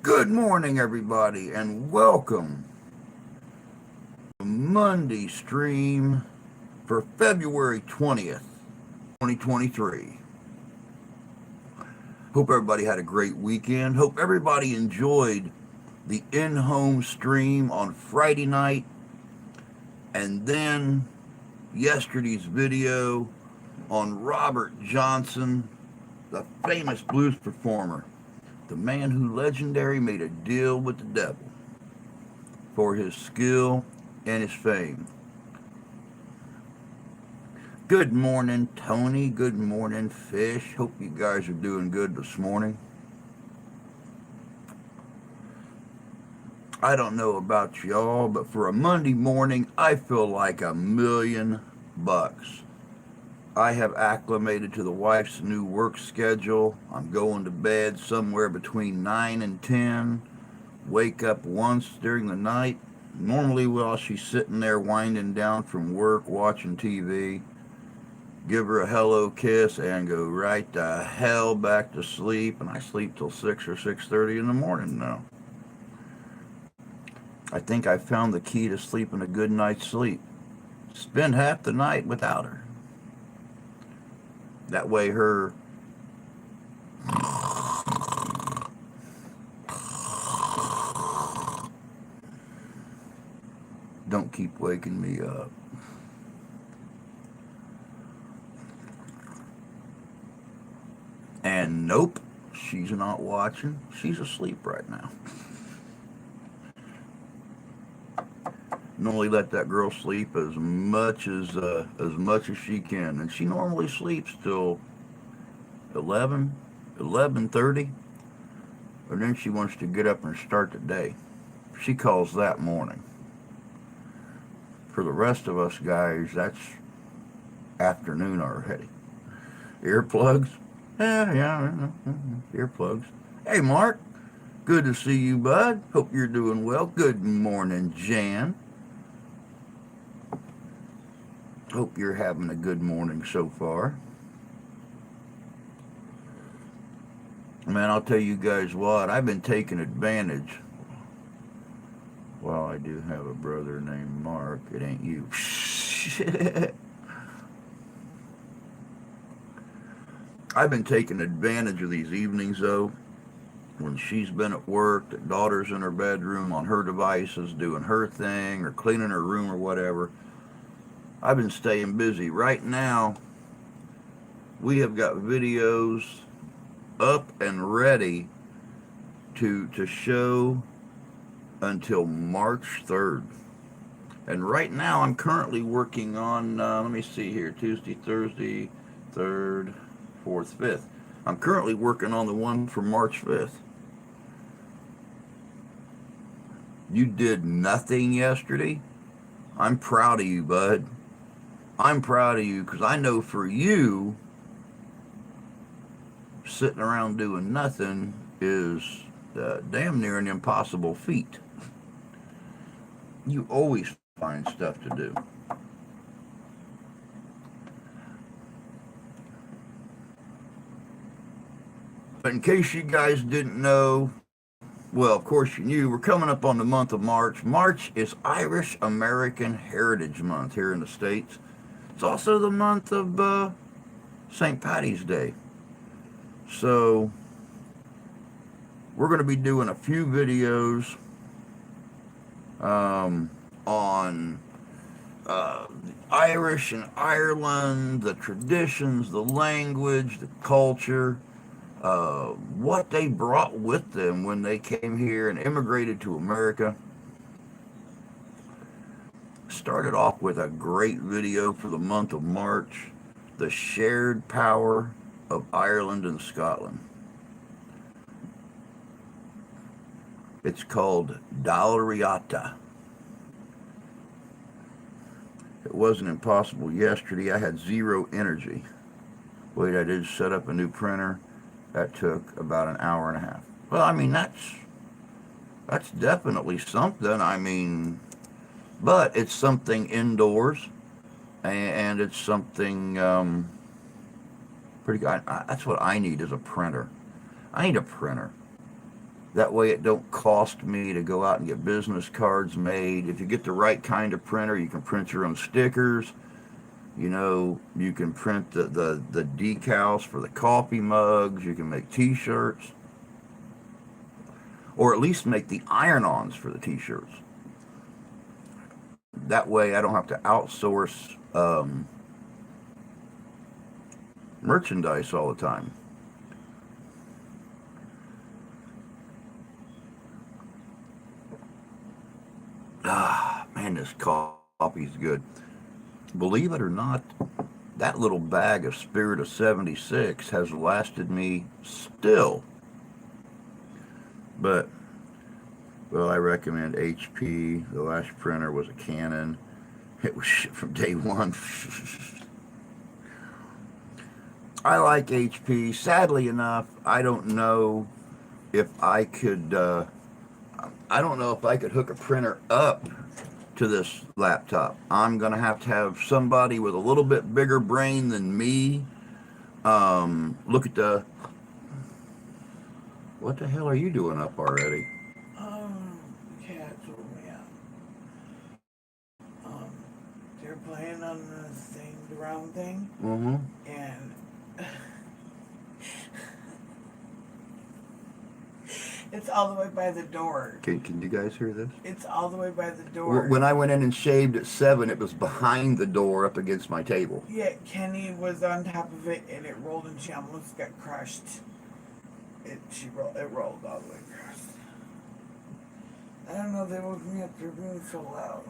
Good morning, everybody, and welcome to Monday stream for February 20th, 2023. Hope everybody had a great weekend. Hope everybody enjoyed the in home stream on Friday night and then yesterday's video on Robert Johnson, the famous blues performer, the man who legendary made a deal with the devil for his skill and his fame. Good morning, Tony. Good morning, Fish. Hope you guys are doing good this morning. I don't know about y'all, but for a Monday morning, I feel like $1,000,000. I have acclimated to the wife's new work schedule. I'm going to bed somewhere between 9 and 10, wake up once during the night, normally while she's sitting there winding down from work, watching TV, give her a hello kiss, and go right the hell back to sleep. And I sleep till 6 or 6:30 in the morning now. I think I found the key to sleeping a good night's sleep. Spend half the night without her. That way her don't keep waking me up. And nope, she's not watching. She's asleep right now. Normally let that girl sleep as much as she can, and she normally sleeps till 11, 11:30, and then she wants to get up and start the day. She calls that morning. For the rest of us guys, that's afternoon already. Earplugs? Yeah, earplugs. Hey, Mark. Good to see you, bud. Hope you're doing well. Good morning, Jan. Hope you're having a good morning so far. Man, I'll tell you guys what, I've been taking advantage. Well, I do have a brother named Mark. It ain't you. I've been taking advantage of these evenings, though, when she's been at work, the daughter's in her bedroom on her devices doing her thing or cleaning her room or whatever. I've been staying busy. Right now, we have got videos up and ready to show until March 3rd. And right now, I'm currently working on, let me see here, Tuesday, Thursday, 3rd, 4th, 5th. I'm currently working on the one for March 5th. You did nothing yesterday? I'm proud of you, bud. I'm proud of you because I know for you, sitting around doing nothing is damn near an impossible feat. You always find stuff to do. But in case you guys didn't know, well, of course you knew, we're coming up on the month of March. March is Irish American Heritage Month here in the States. It's also the month of St. Patty's Day. So we're going to be doing a few videos on the Irish and Ireland, the traditions, the language, the culture, what they brought with them when they came here and immigrated to America. Started off with a great video for the month of March, the shared power of Ireland and Scotland. It's called Dalriata. It wasn't impossible yesterday. I had zero energy. Wait, I did set up a new printer. That took about an hour and a half. Well, I mean, that's definitely something. I mean, but it's something indoors, and it's something pretty good. That's what I need is a printer. I need a printer. That way it don't cost me to go out and get business cards made. If you get the right kind of printer, you can print your own stickers. You know, you can print the decals for the coffee mugs. You can make t-shirts, or at least make the iron-ons for the t-shirts. That way I don't have to outsource merchandise all the time. Ah, man, this coffee's good. Believe it or not, that little bag of Spirit of 76 has lasted me still. But, well, I recommend HP. The last printer was a Canon. It was shipped from day one. I like HP. Sadly enough, I don't know if I could. I don't know if I could hook a printer up to this laptop. I'm gonna have to have somebody with a little bit bigger brain than me. Look at the. What the hell are you doing up already? Cats woke me up. Um, they're playing on the thing, the round thing, Mm-hmm. and it's all the way by the door. Can you guys hear this? It's all the way by the door. When I went in and shaved at 7, it was behind the door up against my table. Yeah, Kenny was on top of it, and it rolled, and she almost got crushed. It rolled all the way across. I don't know. They woke me up. They're being so loud.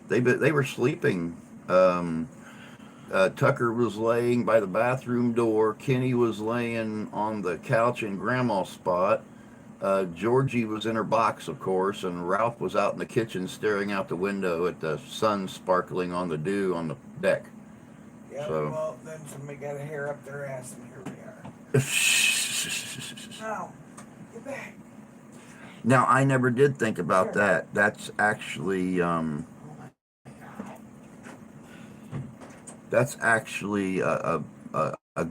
They were sleeping. Tucker was laying by the bathroom door. Kenny was laying on the couch in Grandma's spot. Georgie was in her box, of course, and Ralph was out in the kitchen staring out the window at the sun sparkling on the dew on the deck. Yeah, So. well, then somebody got a hair up their ass, and here we are. Now, get back. Now, I never did think about that. That's actually a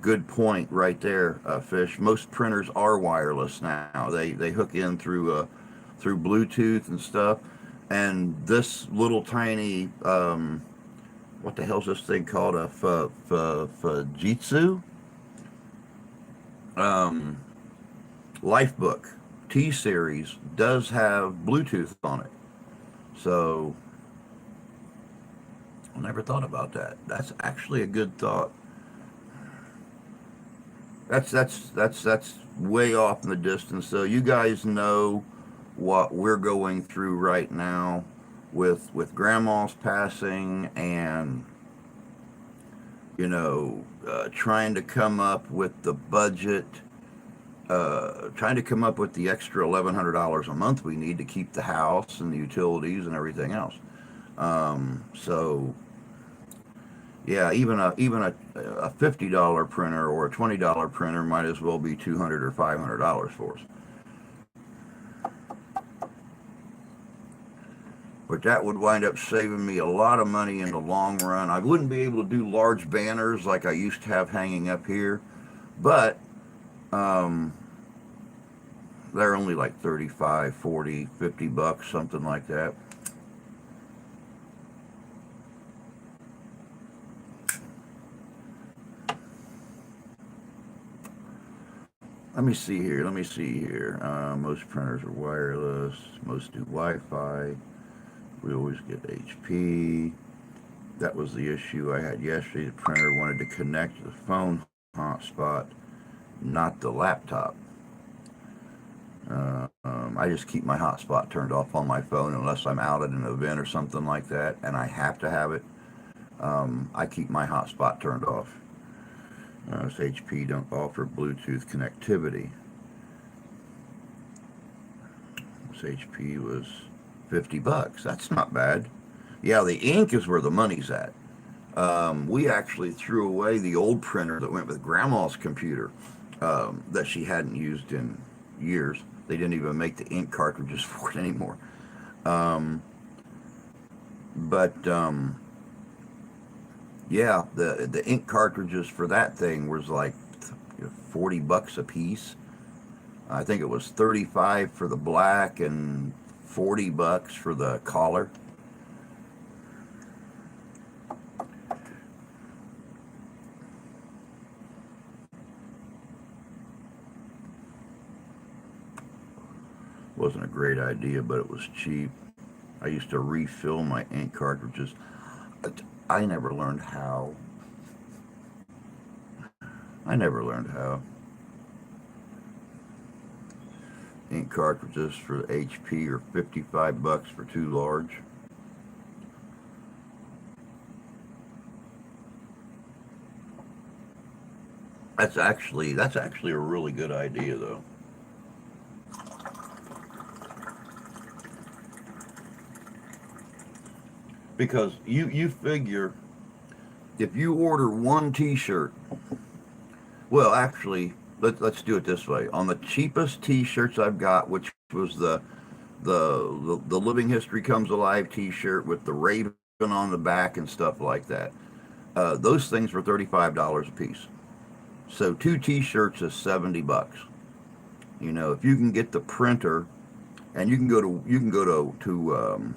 good point right there, Fish. Most printers are wireless now. They hook in through Bluetooth and stuff. And this little tiny what the hell's this thing called, a Fujitsu Lifebook T series does have Bluetooth on it. So I never thought about that. That's actually a good thought. That's way off in the distance. So you guys know what we're going through right now with Grandma's passing, and trying to come up with the budget, trying to come up with the extra $1,100 a month we need to keep the house and the utilities and everything else. So yeah, even a $50 printer or a $20 printer might as well be $200 or $500 for us. But that would wind up saving me a lot of money in the long run. I wouldn't be able to do large banners like I used to have hanging up here, but they're only like 35, 40, 50 bucks, something like that. Let me see here. Most printers are wireless. Most do Wi-Fi. We always get HP. That was the issue I had yesterday. The printer wanted to connect to the phone hotspot, not the laptop. I just keep my hotspot turned off on my phone unless I'm out at an event or something like that, and I have to have it. I keep my hotspot turned off. This HP don't offer Bluetooth connectivity. This HP was 50 bucks. That's not bad. Yeah, the ink is where the money's at. We actually threw away the old printer that went with Grandma's computer, that she hadn't used in years. They didn't even make the ink cartridges for it anymore. But yeah, the ink cartridges for that thing was like 40 bucks a piece. I think it was 35 for the black and $40 for the collar. Wasn't a great idea, but it was cheap. I used to refill my ink cartridges. But I never learned how. I never learned how. Ink cartridges for HP are $55 for two large. That's actually a really good idea though. Because you figure if you order one T-shirt, well, actually, let's do it this way. On the cheapest T-shirts I've got, which was the Living History Comes Alive T-shirt with the raven on the back and stuff like that, those things were $35 a piece. So two T-shirts is $70. You know, if you can get the printer, and you can go to um,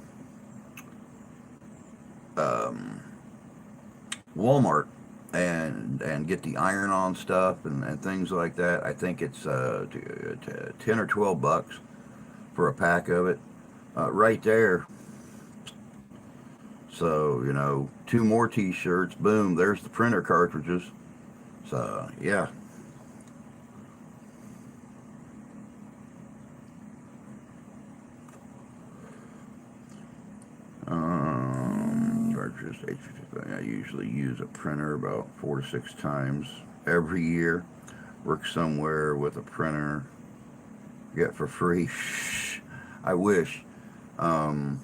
Walmart and get the iron-on stuff and things like that. I think it's 10 or 12 bucks for a pack of it, right there. So you know, two more T-shirts, boom, there's the printer cartridges. So yeah. Cartridges. I usually use a printer about 4 to 6 times every year. Work somewhere with a printer, get for free. I wish. Um,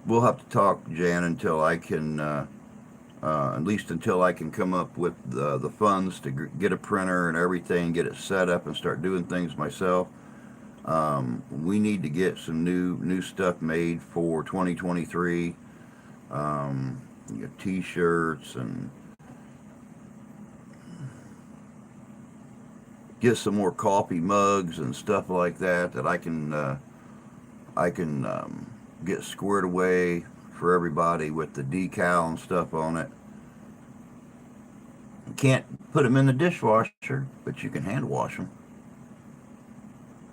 we'll have to talk, Jan, until I can, at least until I can come up with the funds to get a printer and everything, get it set up and start doing things myself. We need to get some new stuff made for 2023. Get T-shirts and get some more coffee mugs and stuff like that that I can get squared away for everybody with the decal and stuff on it. You can't put them in the dishwasher, but you can hand wash them.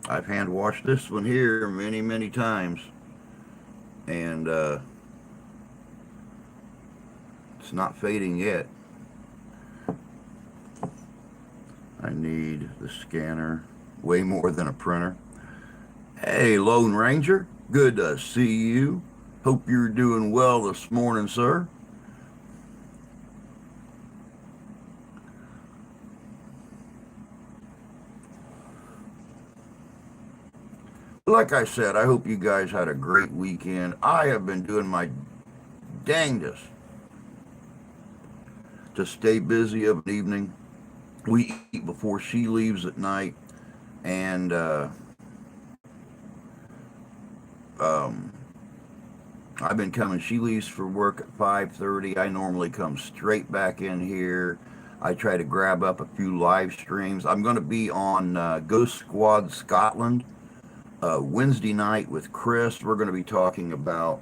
I've hand washed this one here many times, and it's not fading yet. I need the scanner way more than a printer. Hey, Lone Ranger, good to see you. Hope you're doing well this morning, sir. Like I said, I hope you guys had a great weekend. I have been doing my dangdest to stay busy of an evening. We eat before she leaves at night, and um, I've been coming. She leaves for work at 5:30. I normally come straight back in here. I try to grab up a few live streams. I'm going to be on Ghost Squad Scotland Wednesday night with Chris. We're going to be talking about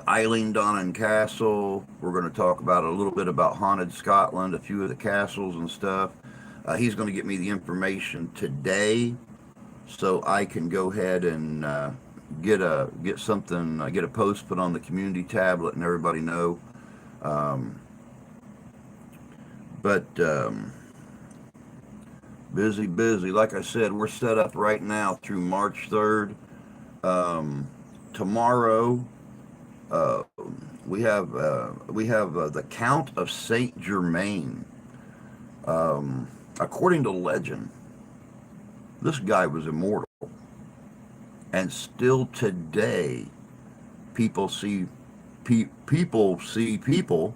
Eileen Donnan Castle. We're going to talk about a little bit about Haunted Scotland, a few of the castles and stuff. He's going to get me the information today, so I can go ahead and get a post put on the community tab, letting everybody know. Um, but busy. Like I said, we're set up right now through March 3rd. Tomorrow, uh, we have the Count of Saint Germain. According to legend, this guy was immortal, and still today, people see people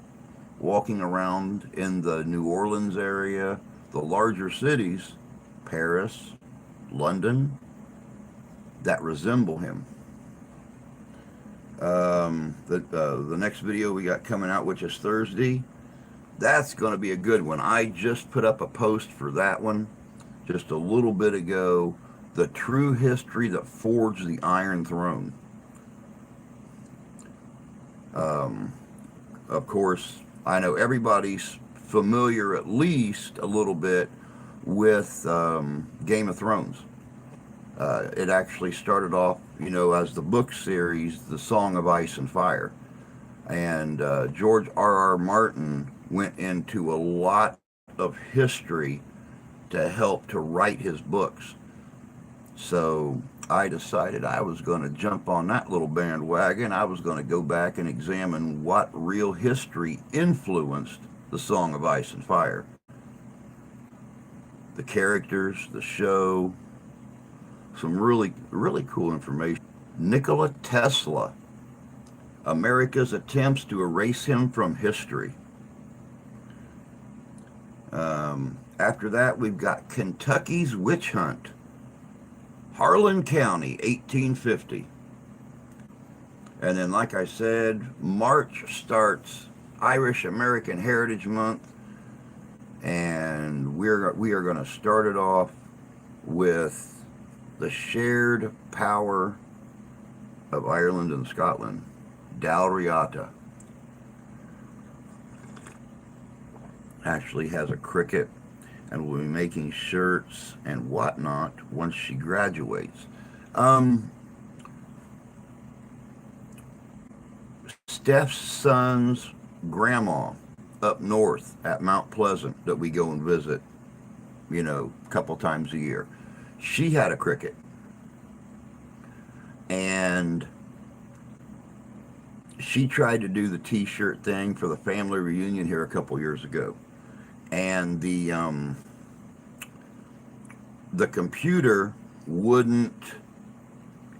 walking around in the New Orleans area, the larger cities, Paris, London, that resemble him. The next video we got coming out, which is Thursday, That's going to be a good one. I just put up a post for that one just a little bit ago. The true history that forged the Iron Throne. Um, of course, I know everybody's familiar at least a little bit with Game of Thrones. It actually started off, as the book series, The Song of Ice and Fire. And George R. R. Martin went into a lot of history to help to write his books. So I decided I was going to jump on that little bandwagon. I was going to go back and examine what real history influenced the Song of Ice and Fire. The characters, the show, some really, really cool information. Nikola Tesla, America's attempts to erase him from history. After that, we've got Kentucky's witch hunt, Harlan County, 1850. And then, like I said, March starts Irish American Heritage Month, and we are going to start it off with the shared power of Ireland and Scotland, Dalriata. Actually has a cricket and will be making shirts and whatnot once she graduates. Steph's son's grandma up north at Mount Pleasant that we go and visit, a couple times a year. She had a cricket. And she tried to do the t-shirt thing for the family reunion here a couple years ago. And the computer wouldn't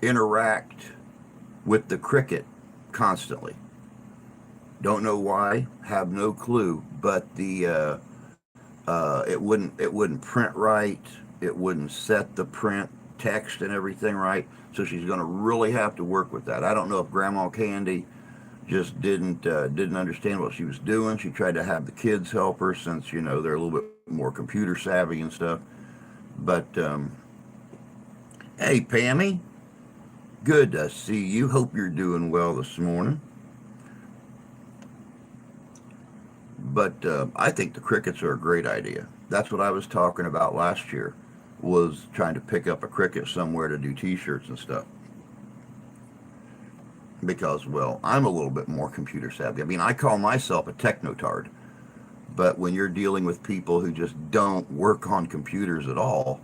interact with the cricket constantly. Don't know why, have no clue, but the it wouldn't print right. It wouldn't set the print text and everything right. So she's going to really have to work with that. I don't know if Grandma Candy just didn't understand what she was doing. She tried to have the kids help her since they're a little bit more computer savvy and stuff. But hey, Pammy, good to see you. Hope you're doing well this morning. But I think the crickets are a great idea. That's what I was talking about last year, was trying to pick up a cricket somewhere to do t-shirts and stuff. Because, well, I'm a little bit more computer savvy. I mean, I call myself a technotard. But when you're dealing with people who just don't work on computers at all,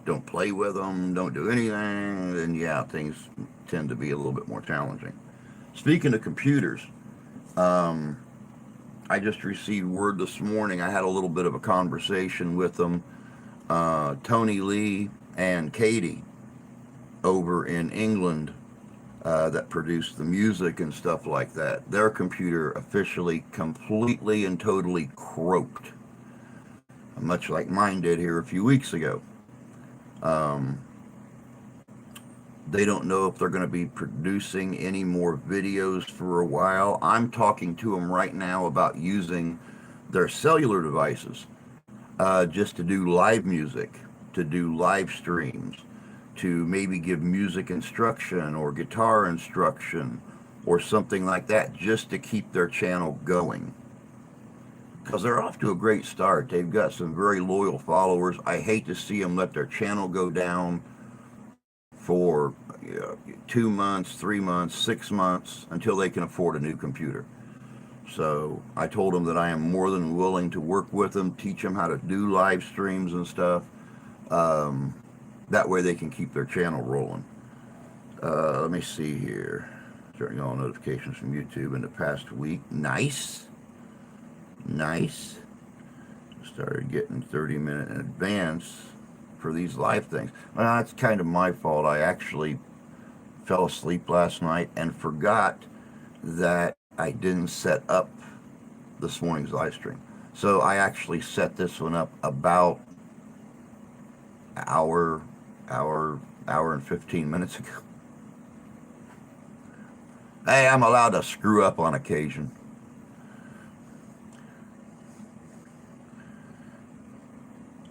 don't play with them, don't do anything, then yeah, things tend to be a little bit more challenging. Speaking of computers, I just received word this morning. I had a little bit of a conversation with them. Tony Lee and Katie over in England that produced the music and stuff like that. Their computer officially, completely and totally croaked, much like mine did here a few weeks ago. They don't know if they're going to be producing any more videos for a while. I'm talking to them right now about using their cellular devices just to do live music, to do live streams, to maybe give music instruction or guitar instruction or something like that, just to keep their channel going. Because they're off to a great start. They've got some very loyal followers. I hate to see them let their channel go down for 2 months, 3 months, 6 months until they can afford a new computer. So I told them that I am more than willing to work with them, teach them how to do live streams and stuff. That way they can keep their channel rolling. Let me see here. Turning all notifications from YouTube in the past week. Nice. Started getting 30-minute in advance for these live things. Well, that's kind of my fault. I actually fell asleep last night and forgot that I didn't set up this morning's live stream. So I actually set this one up about hour and 15 minutes ago. Hey, I'm allowed to screw up on occasion.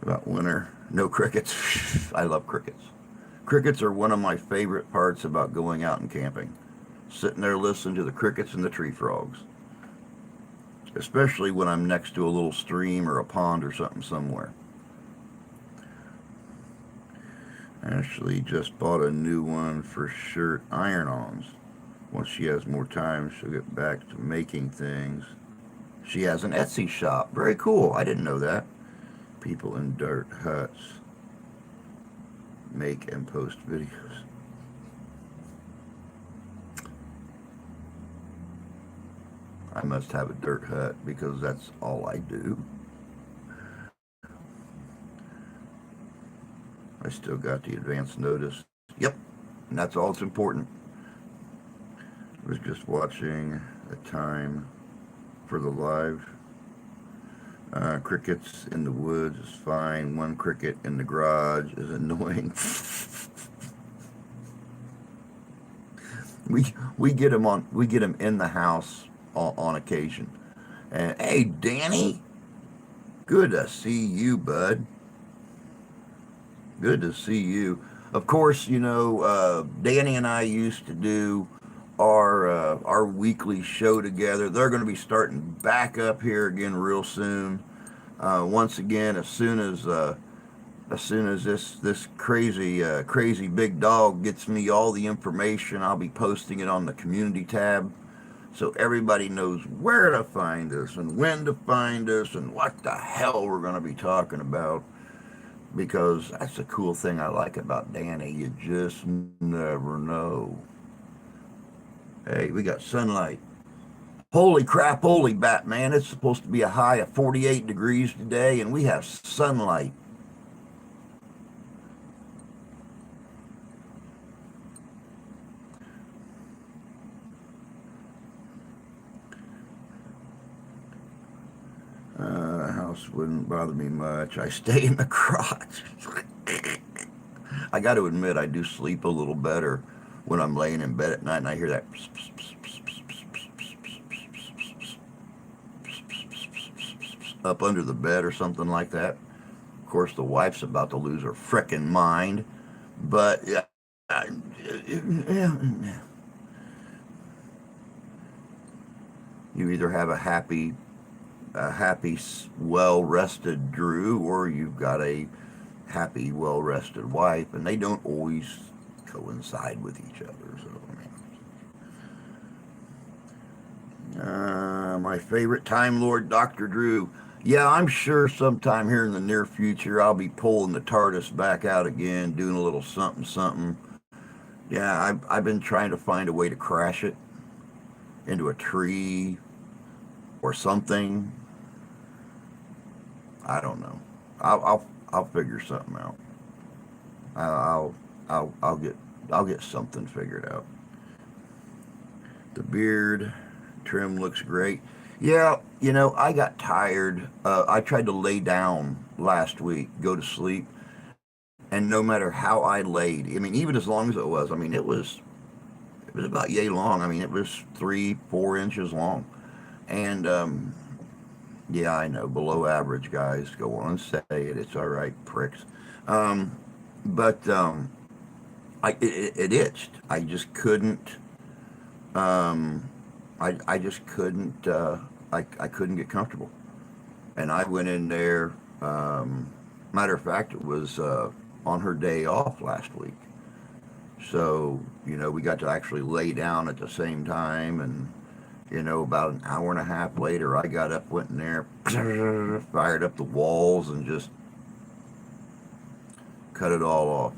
About winter. No crickets. I love crickets. Crickets are one of my favorite parts about going out and camping. Sitting there listening to the crickets and the tree frogs. Especially when I'm next to a little stream or a pond or something somewhere. Ashley just bought a new one for shirt iron-ons. Once she has more time, she'll get back to making things. She has an Etsy shop. Very cool. I didn't know that. People in dirt huts make and post videos. I must have a dirt hut because that's all I do. I still got the advance notice. Yep, and that's all that's important. I was just watching the time for the live. Crickets in the woods is fine. One cricket in the garage is annoying. we get them in the house on occasion. And hey, Danny, good to see you, bud. Good to see you. Of course, Danny and I used to do our weekly show together. They're going to be starting back up here again real soon. Once again, as soon as this crazy big dog gets me all the information, I'll be posting it on the community tab, so everybody knows where to find us and when to find us and what the hell we're going to be talking about. Because that's the cool thing I like about Danny. You just never know. Hey, we got sunlight. Holy crap, holy Batman. It's supposed to be a high of 48 degrees today, and we have sunlight. House wouldn't bother me much. I stay in the crotch. I got to admit, I do sleep a little better when I'm laying in bed at night and I hear that up under the bed or something like that. Of course, the wife's about to lose her frickin' mind, but yeah, you either have a happy, well-rested Drew, or you've got a happy, well-rested wife, and they don't always coincide with each other. So, my favorite Time Lord, Dr. Drew. Yeah, I'm sure sometime here in the near future I'll be pulling the TARDIS back out again, doing a little something, something. Yeah, I've been trying to find a way to crash it into a tree or something. I don't know. I'll figure something out. I'll I'll get something figured out. The beard trim looks great. Yeah, I got tired. I tried to lay down last week, go to sleep, and no matter how I laid, I mean, even as long as it was, I mean, it was about yay long. I mean, it was 3, 4 inches long, and yeah, I know, below average guys. Go on and say it. It's all right, pricks. But it itched. I just couldn't. I just couldn't. I couldn't get comfortable, and I went in there. Matter of fact, it was on her day off last week, so we got to actually lay down at the same time, and about an hour and a half later, I got up, went in there, fired up the walls, and just cut it all off.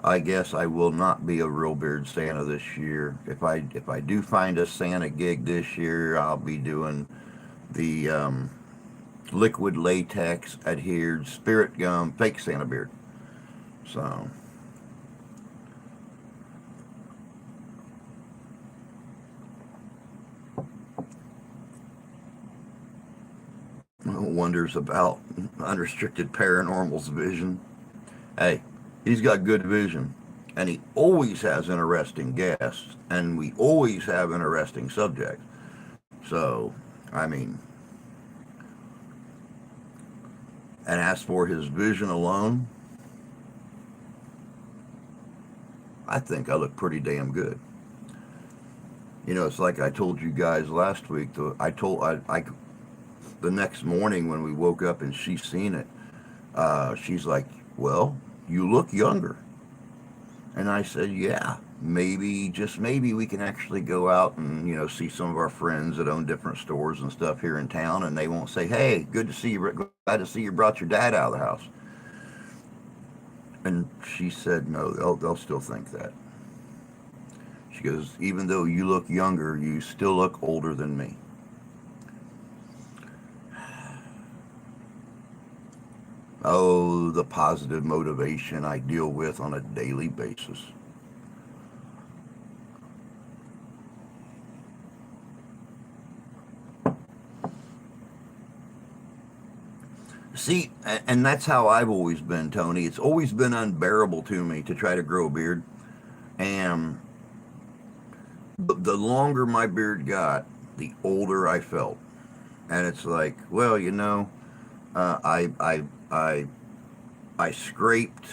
I guess I will not be a real beard Santa this year. If I do find a Santa gig this year, I'll be doing the liquid latex adhered spirit gum fake Santa beard. So wonders about unrestricted paranormal's vision. Hey, he's got good vision, and he always has interesting guests, and we always have interesting And as for his vision alone, I think I look pretty damn good. You know, it's like I told you guys last week. The next morning when we woke up and she seen it, she's like, "Well, you look younger." And I said, "Yeah, maybe, just maybe, we can actually go out and see some of our friends that own different stores and stuff here in town, and they won't say, 'Hey, good to see you. Glad to see you brought your dad out of the house.'" And she said, "No, they'll still think that." She goes, "Even though you look younger, you still look older than me." Oh, the positive motivation I deal with on a daily basis. See, and that's how I've always been, Tony. It's always been unbearable to me to try to grow a beard. And the longer my beard got, the older I felt. And it's like, well, uh, I, I, I, I scraped,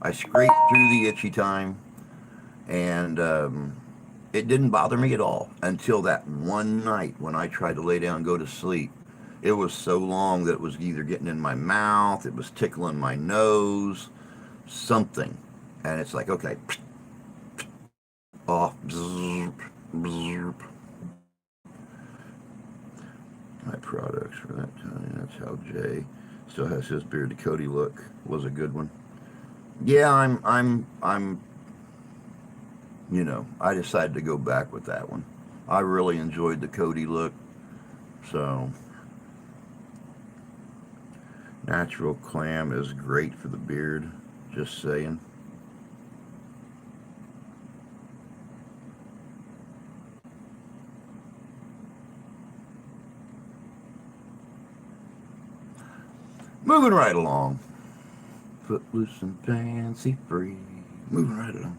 I scraped through the itchy time, and it didn't bother me at all until that one night when I tried to lay down and go to sleep. It was so long that it was either getting in my mouth, it was tickling my nose, something. And it's like, okay, off, bzzz, bzzz. My products for that time. That's how Jay still has his beard. The Cody look was a good one. Yeah, I decided to go back with that one. I really enjoyed the Cody look. So, natural clam is great for the beard. Just saying. Moving right along. Footloose and fancy free. Moving right along.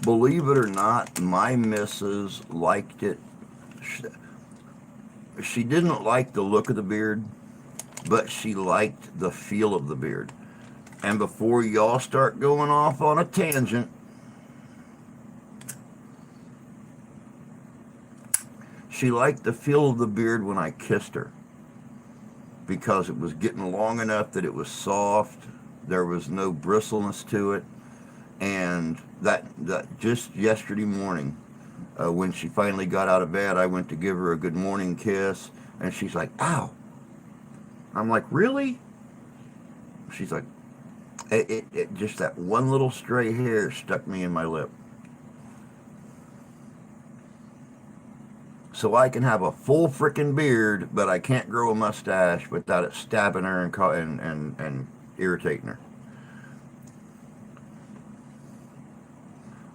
Believe it or not, my missus liked it. She didn't like the look of the beard, but she liked the feel of the beard. And before y'all start going off on a tangent, she liked the feel of the beard when I kissed her because it was getting long enough that it was soft. There was no bristleness to it. And that just yesterday morning, when she finally got out of bed, I went to give her a good morning kiss, and she's like, "Ow." I'm like, "Really?" She's like, it just that one little stray hair stuck me in my lip. So I can have a full frickin' beard, but I can't grow a mustache without it stabbing her and irritating her.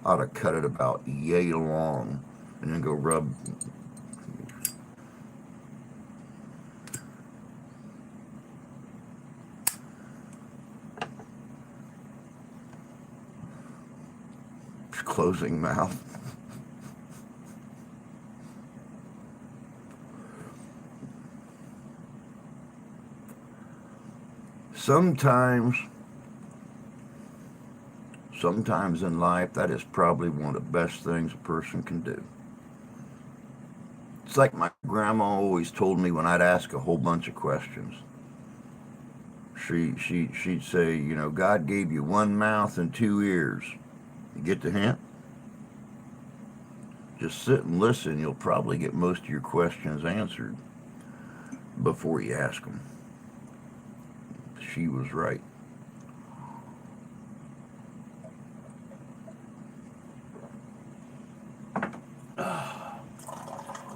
I ought to cut it about yay long and then go rub. Closing mouth. Sometimes, sometimes in life, that is probably one of the best things a person can do. It's like my grandma always told me when I'd ask a whole bunch of questions. She'd say, God gave you one mouth and two ears. You get the hint? Just sit and listen. You'll probably get most of your questions answered before you ask them. She was right.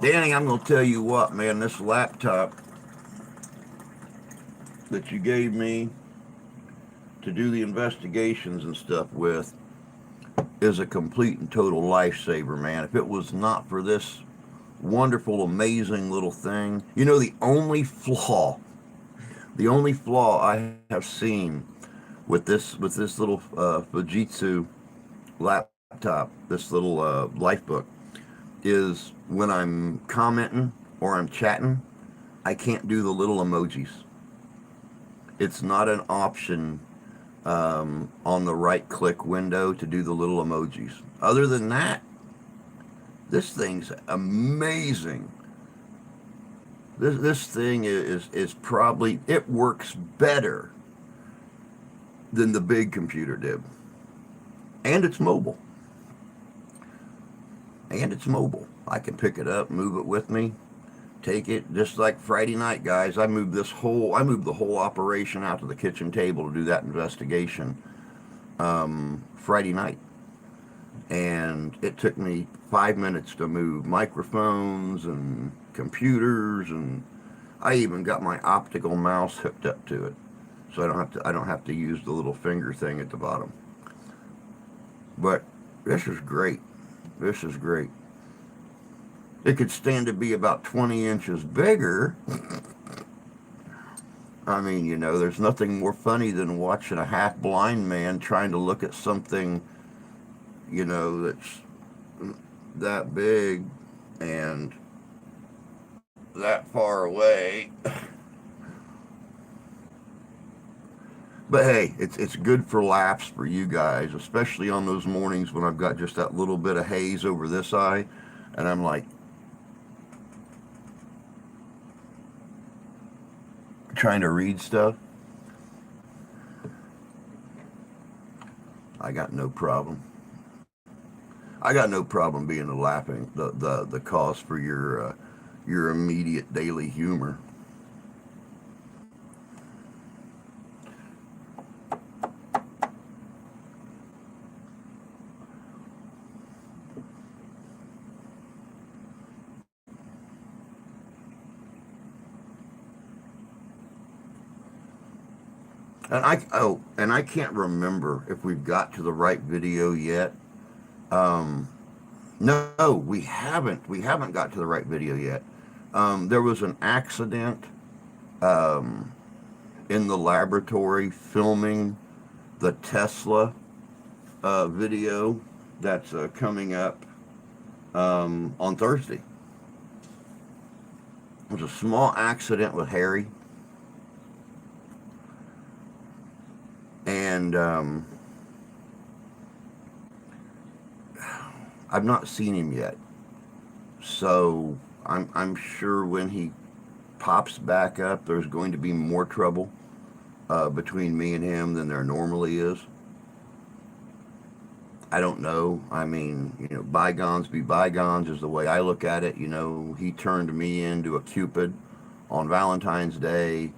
Danny, I'm going to tell you what, man, this laptop that you gave me to do the investigations and stuff with is a complete and total lifesaver, man. If it was not for this wonderful, amazing little thing, the only flaw I have seen with this little Fujitsu laptop laptop, this little life book, is when I'm commenting or I'm chatting, I can't do the little emojis. It's not an option on the right click window to do the little emojis. Other than that, this thing's amazing. This thing is probably, it works better than the big computer did. And it's mobile. And it's mobile. I can pick it up, move it with me, take it. Just like Friday night, guys, I moved the whole operation out to the kitchen table to do that investigation Friday night. And it took me 5 minutes to move microphones and computers, and I even got my optical mouse hooked up to it, so I don't have to use the little finger thing at the bottom. But this is great. This is great. It could stand to be about 20 inches bigger. I mean, there's nothing more funny than watching a half blind man trying to look at something, that's that big and that far away. But hey, it's good for laughs for you guys, especially on those mornings when I've got just that little bit of haze over this eye, and I'm like trying to read stuff. I got no problem. I got no problem being the cause for your immediate daily humor. And I can't remember if we've got to the right video yet. No, we haven't. We haven't got to the right video yet. There was an accident in the laboratory filming the Tesla video that's coming up on Thursday. It was a small accident with Harry, and I've not seen him yet, so I'm sure when he pops back up, there's going to be more trouble between me and him than there normally is. I don't know. I mean, bygones be bygones is the way I look at it. He turned me into a Cupid on Valentine's Day.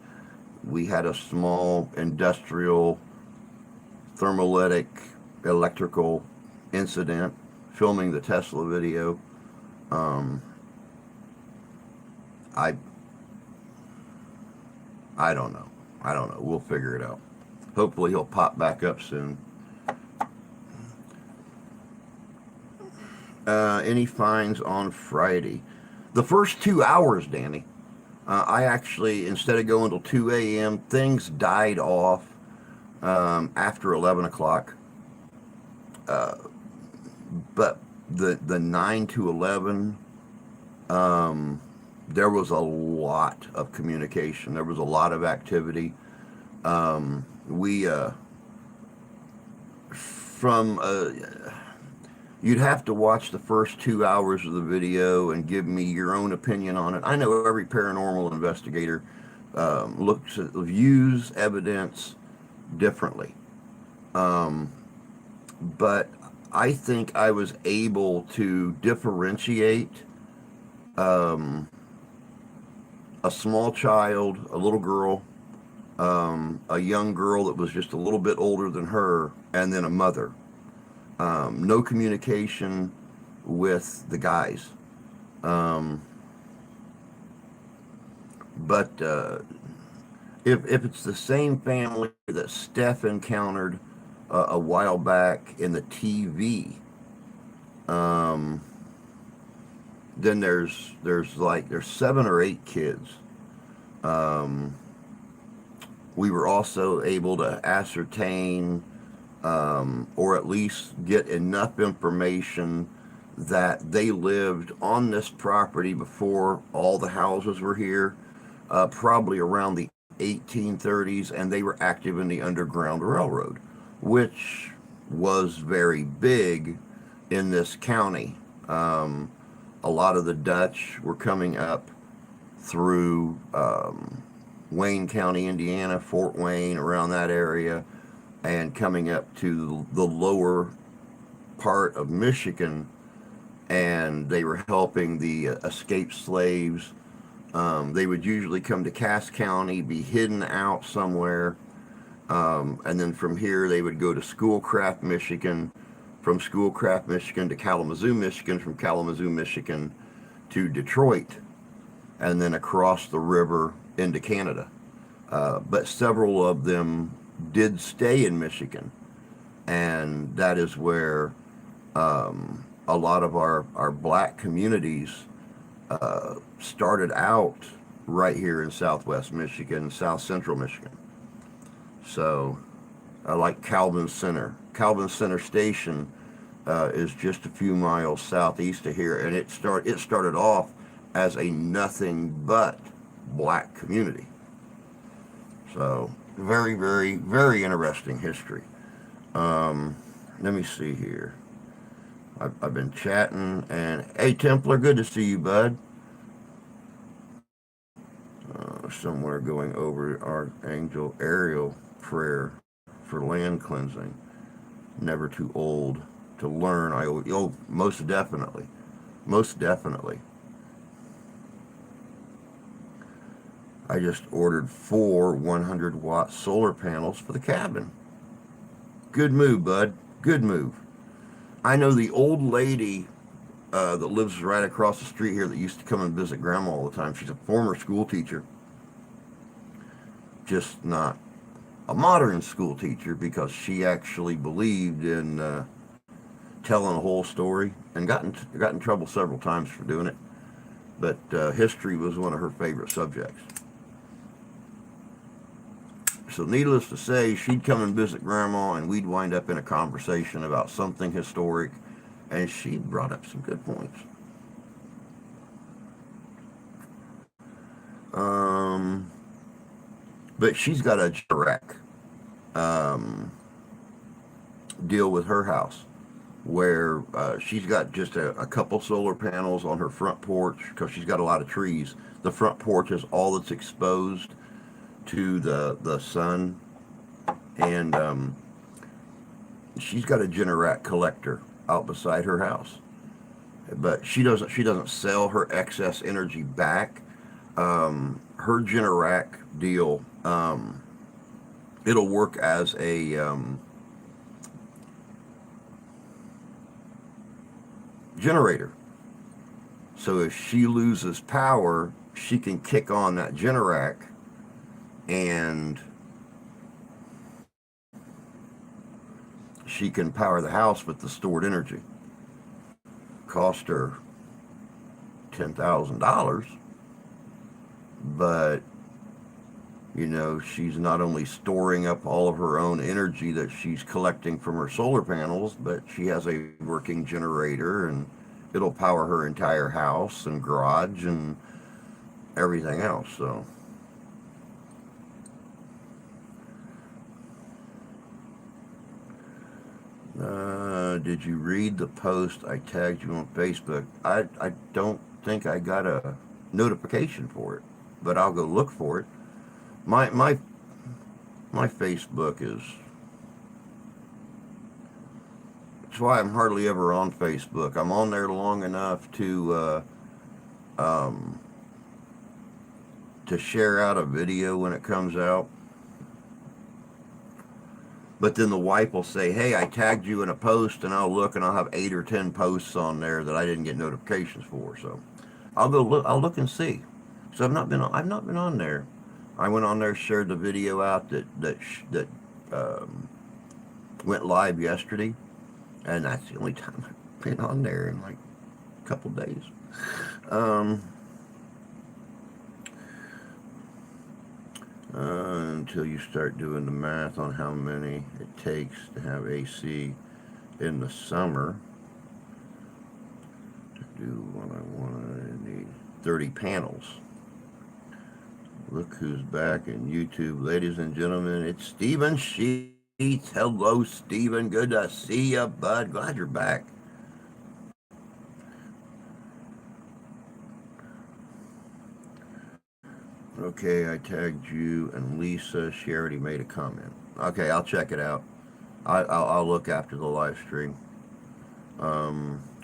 We had a small industrial thermolytic electrical incident filming the Tesla video. I don't know. I don't know. We'll figure it out. Hopefully he'll pop back up soon. Any fines on Friday? The first 2 hours, Danny. I actually, instead of going till 2 a.m., things died off after 11 o'clock. But the 9 to 11, there was a lot of communication. There was a lot of activity. You'd have to watch the first 2 hours of the video and give me your own opinion on it. I know every paranormal investigator views evidence differently. But I think I was able to differentiate a small child, a little girl, a young girl that was just a little bit older than her, and then a mother. No communication with the guys. But if it's the same family that Steph encountered a while back in the TV, then there's 7 or 8 kids. We were also able to ascertain or at least get enough information that they lived on this property before all the houses were here, probably around the 1830s, and they were active in the Underground Railroad, which was very big in this county. A lot of the Dutch were coming up through Wayne County, Indiana, Fort Wayne, around that area, and coming up to the lower part of Michigan, and they were helping the escaped slaves. They would usually come to Cass County, be hidden out somewhere, and then from here they would go to Schoolcraft, Michigan, from Schoolcraft, Michigan to Kalamazoo, Michigan, from Kalamazoo, Michigan to Detroit, and then across the river into Canada. But several of them did stay in Michigan, and that is where a lot of our black communities started out, right here in southwest Michigan, south central Michigan. So, like Calvin Center. Calvin Center Station is just a few miles southeast of here, and it started off as a nothing but black community. So, very, very, very interesting history. Let me see here. I've been chatting, and hey, Templar, good to see you, bud. Somewhere going over Archangel Ariel prayer for land cleansing. Never too old to learn. Oh, most definitely. Most definitely. I just ordered 4 100-watt solar panels for the cabin. Good move, bud. Good move. I know the old lady that lives right across the street here that used to come and visit Grandma all the time. She's a former school teacher. Just not a modern school teacher, because she actually believed in telling a whole story, and got in trouble several times for doing it. But history was one of her favorite subjects. So needless to say, she'd come and visit Grandma, and we'd wind up in a conversation about something historic, and she brought up some good points. But she's got a direct deal with her house, where she's got just a couple solar panels on her front porch, because she's got a lot of trees. The front porch is all that's exposed to the sun, and she's got a Generac collector out beside her house. But she doesn't sell her excess energy back. Her Generac deal, it'll work as a generator. So if she loses power, she can kick on that Generac, and she can power the house with the stored energy. Cost her $10,000, but she's not only storing up all of her own energy that she's collecting from her solar panels, but she has a working generator, and it'll power her entire house and garage and everything else. So did you read the post I tagged you on Facebook? I don't think I got a notification for it, but I'll go look for it. My Facebook is... That's why I'm hardly ever on Facebook. I'm on there long enough to share out a video when it comes out. But then the wife will say, hey, I tagged you in a post, and I'll look, and I'll have 8 or 10 posts on there that I didn't get notifications for. So I'll look and see. So I've not been on there. I went on there, shared the video out that went live yesterday, and that's the only time I've been on there in like a couple days. until you start doing the math on how many it takes to have AC in the summer. To do what I want, I need 30 panels. Look who's back in YouTube, ladies and gentlemen. It's Stephen Sheets. Hello, Stephen. Good to see you, bud. Glad you're back. Okay, I tagged you and Lisa. She already made a comment. Okay, I'll check it out. I'll look after the live stream.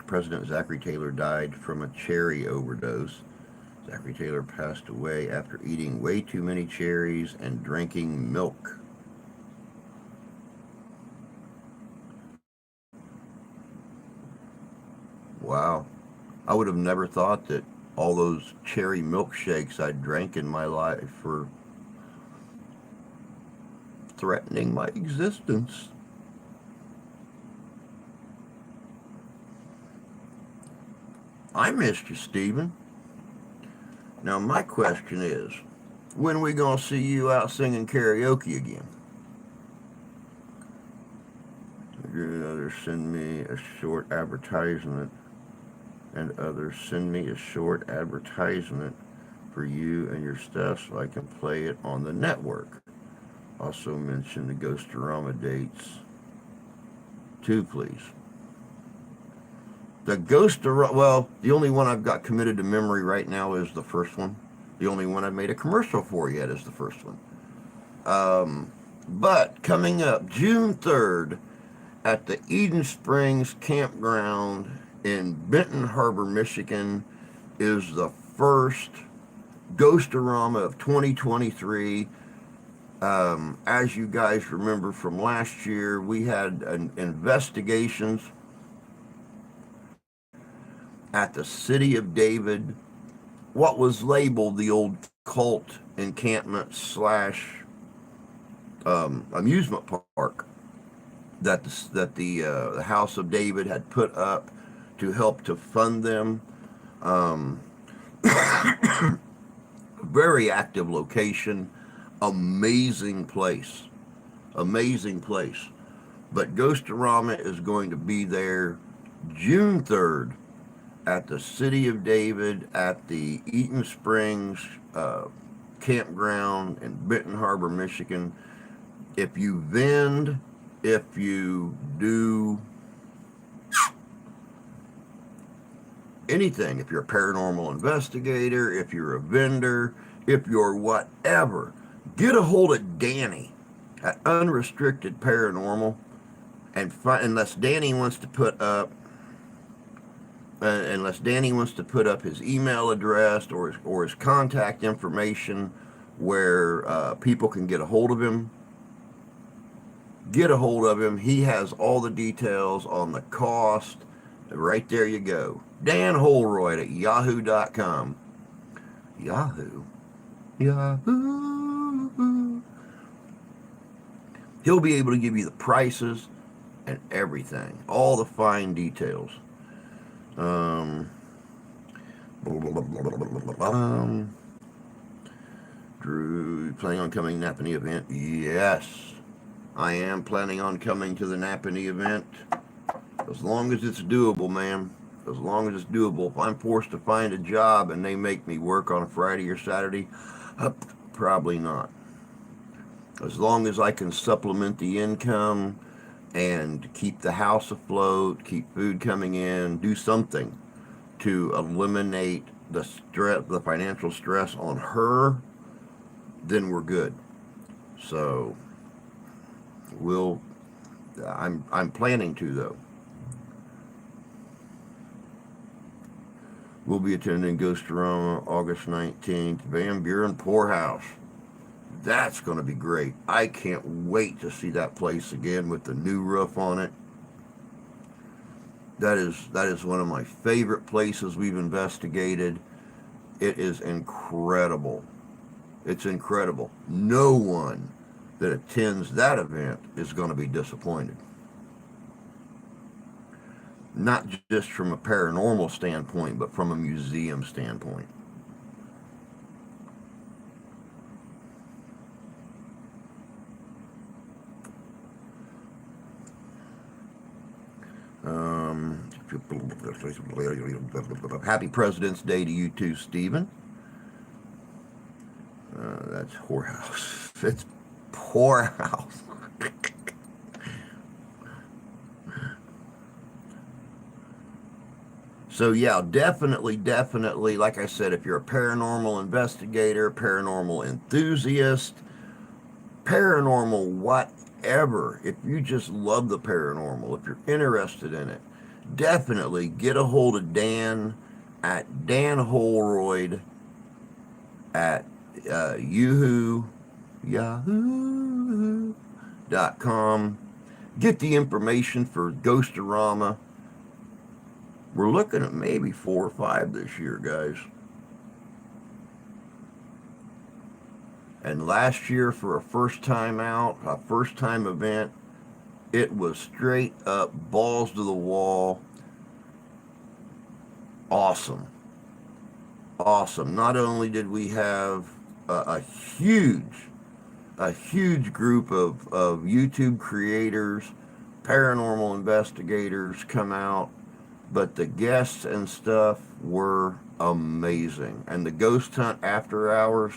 President Zachary Taylor died from a cherry overdose. Zachary Taylor passed away after eating way too many cherries and drinking milk. Wow. I would have never thought that all those cherry milkshakes I drank in my life were threatening my existence. I missed you, Stephen. Now, my question is, when are we going to see you out singing karaoke again? Others send me a short advertisement, and others send me a short advertisement for you and your stuff so I can play it on the network. Also mention the Ghostorama dates too, please. The Ghostorama, well, the only one I've got committed to memory right now is the first one. The only one I've made a commercial for yet is the first one. But coming up June 3rd at the Eden Springs Campground in Benton Harbor, Michigan, is the first Ghostorama of 2023. As you guys remember from last year, we had investigations at the City of David, what was labeled the old cult encampment slash amusement park that the House of David had put up to help to fund them. Very active location, amazing place, amazing place. But Ghostorama is going to be there June 3rd at the City of David at the Eaton Springs campground in Benton Harbor, Michigan. If you vend, if you do anything, if you're a paranormal investigator, if you're a vendor, if you're whatever, get a hold of Danny at Unrestricted Paranormal, and unless Danny wants to put up his email address or his contact information where people can get a hold of him. Get a hold of him. He has all the details on the cost. Right there you go. Dan Holroyd at yahoo.com. Yahoo. Yahoo. He'll be able to give you the prices and everything. All the fine details. Drew, you planning on coming to the Napanee event? Yes, I am planning on coming to the Napanee event. As long as it's doable, man. As long as it's doable. If I'm forced to find a job and they make me work on a Friday or Saturday, probably not. As long as I can supplement the income and keep the house afloat, keep food coming in, do something to eliminate the stress, the financial stress on her, then we're good. So I'm planning to, though. We'll be attending Ghostorama August 19th, Van Buren Poorhouse. That's going to be great. I can't wait to see that place again with the new roof on it. That is one of my favorite places we've investigated. It is incredible. It's incredible. No one that attends that event is going to be disappointed. Not just from a paranormal standpoint, but from a museum standpoint. Happy President's Day to you too, Stephen. That's whorehouse. It's poorhouse. So yeah, definitely, like I said, if you're a paranormal investigator, paranormal enthusiast, paranormal whatever, if you just love the paranormal, if you're interested in it, definitely get a hold of Dan at Dan Holroyd at yahoo.com. Get the information for Ghostorama. We're looking at maybe 4 or 5 this year, guys. And last year, for a first time out, a first time event, it was straight up balls to the wall. Awesome. Awesome. Not only did we have a huge group of YouTube creators, paranormal investigators come out, but the guests and stuff were amazing. And the ghost hunt after hours,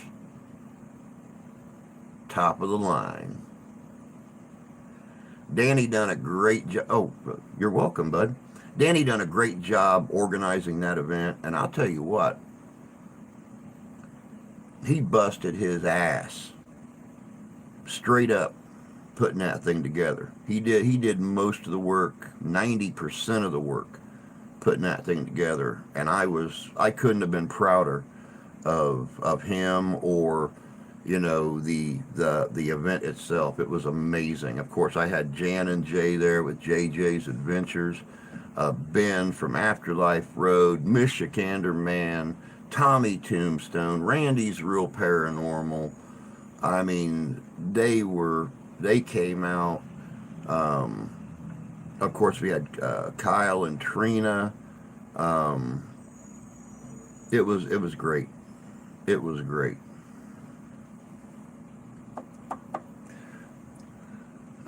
top of the line. Danny done a great job. Oh, you're welcome, bud. Danny done a great job organizing that event, and I'll tell you what, he busted his ass straight up putting that thing together. He did most of the work, 90% of the work, putting that thing together, and I couldn't have been prouder of him or the event itself. It was amazing. Of course, I had Jan and Jay there with JJ's Adventures, Ben from Afterlife Road, Michigander Man, Tommy Tombstone, Randy's Real Paranormal. I mean, they came out. Of course, we had Kyle and Trina. It was great. It was great.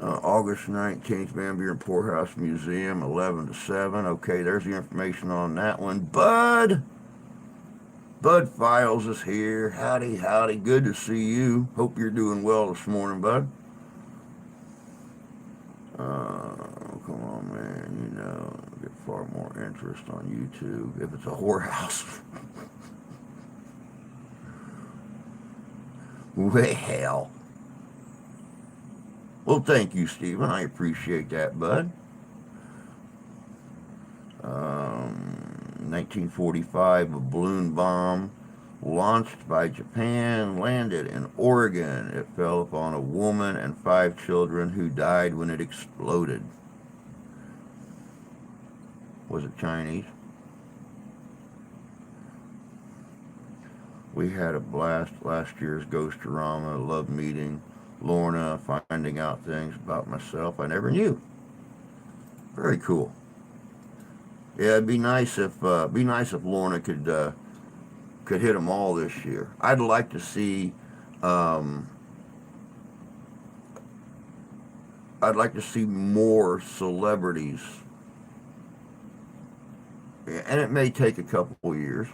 August 19th, Van Buren Poorhouse Museum, 11 to 7. Okay, there's the information on that one. Bud Files is here. Howdy. Good to see you. Hope you're doing well this morning, bud. Come on, man. Get far more interest on YouTube if it's a whorehouse. Well, thank you, Stephen. I appreciate that, bud. 1945, a balloon bomb launched by Japan landed in Oregon. It fell upon a woman and 5 children who died when it exploded. Was it Chinese? We had a blast last year's Ghostorama. Love meeting Lorna, finding out things about myself I never knew. Very cool. Yeah, it'd be nice if Lorna could hit them all this year. I'd like to see more celebrities, and it may take a couple of years.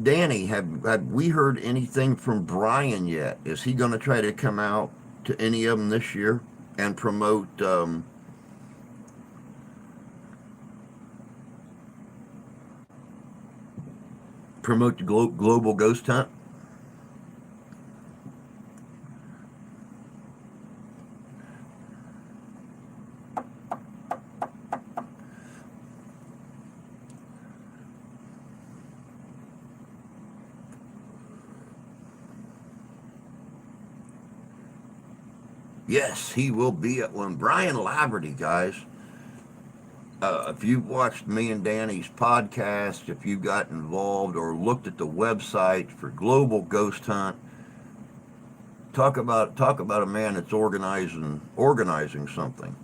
Danny, have we heard anything from Brian yet? Is he going to try to come out to any of them this year and promote the global ghost hunt? Yes, he will be at one. Brian Laverty, guys. If you've watched me and Danny's podcast, if you got involved or looked at the website for Global Ghost Hunt, talk about a man that's organizing something.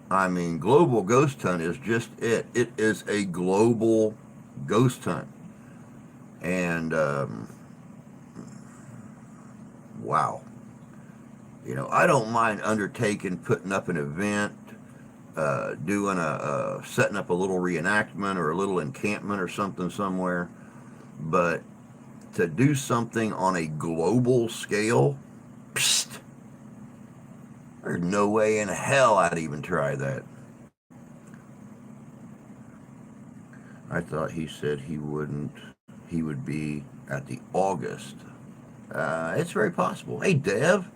I mean, Global Ghost Hunt is just it. It is a global ghost hunt, and wow. I don't mind undertaking putting up an event doing setting up a little reenactment or a little encampment or something somewhere. But to do something on a global scale, psst, there's no way in hell I'd even try that. I thought he said he wouldn't. He would be at the August. It's very possible. Hey, Dev,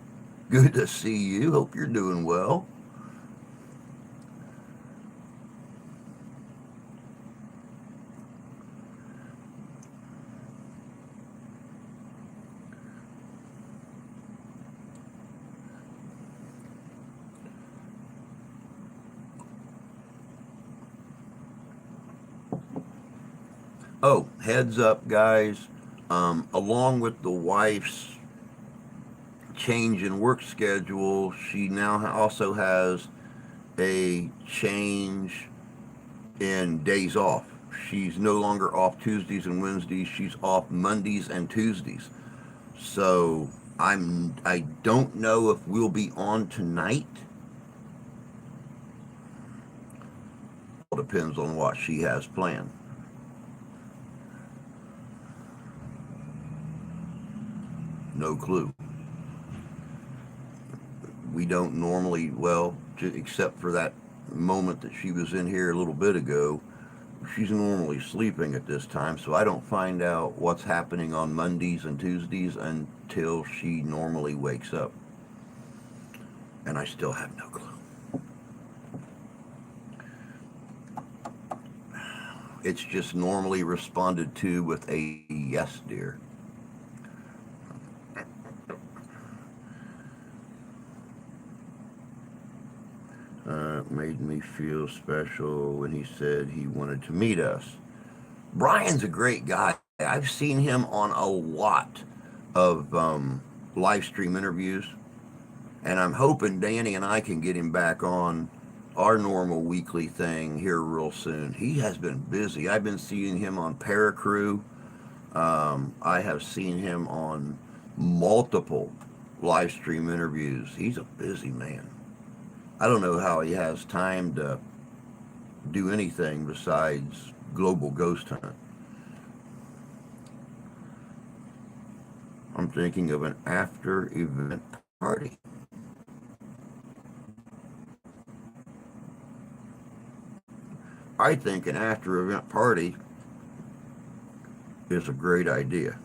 good to see you. Hope you're doing well. Oh, heads up, guys. Along with the wife's change in work schedule, she now also has a change in days off. She's no longer off Tuesdays and Wednesdays. She's off Mondays and Tuesdays. So I don't know if we'll be on tonight. It depends on what she has planned. No clue. We don't normally, well, except for that moment that she was in here a little bit ago, she's normally sleeping at this time, so I don't find out what's happening on Mondays and Tuesdays until she normally wakes up. And I still have no clue. It's just normally responded to with a yes, dear. Made me feel special when he said he wanted to meet us. Brian's a great guy. I've seen him on a lot of live stream interviews, and I'm hoping Danny and I can get him back on our normal weekly thing here real soon. He has been busy. I've been seeing him on Paracrew. I have seen him on multiple live stream interviews. He's a busy man. I don't know how he has time to do anything besides global ghost hunt. I'm thinking of an after event party. I think an after event party is a great idea.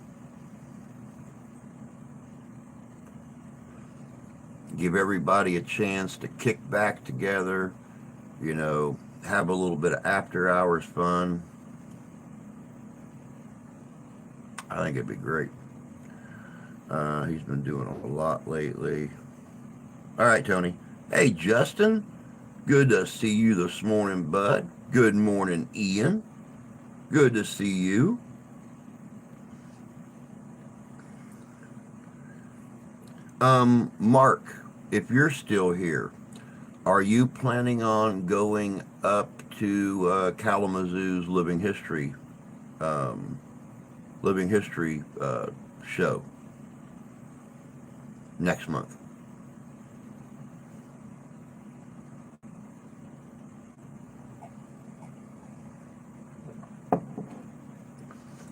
Give everybody a chance to kick back together, have a little bit of after hours fun. I think it'd be great. He's been doing a lot lately. All right, Tony. Hey, Justin. Good to see you this morning, bud. Good morning, Ian. Good to see you. Mark, if you're still here, are you planning on going up to Kalamazoo's Living History show next month?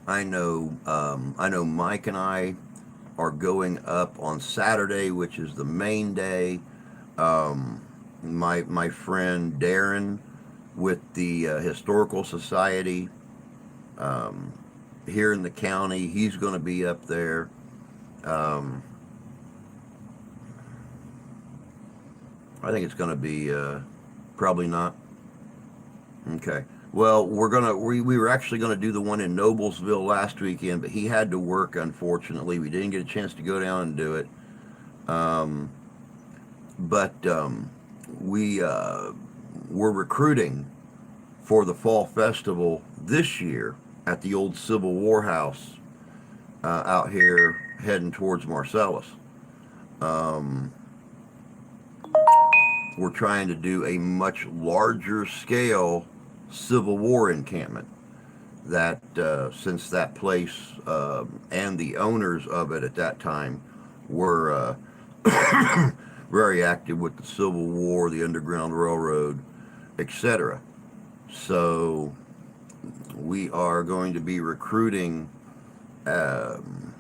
I know Mike and I are going up on Saturday, which is the main day. My friend Darren with the Historical Society here in the county, he's going to be up there. I think it's going to be probably not. Okay. Well, we were actually gonna do the one in Noblesville last weekend, but he had to work. Unfortunately, we didn't get a chance to go down and do it. Um, but we're recruiting for the fall festival this year at the old Civil War house out here heading towards Marcellus. Um, we're trying to do a much larger scale Civil War encampment. That since that place and the owners of it at that time were very active with the Civil War, the Underground Railroad. etc. So we are going to be recruiting um,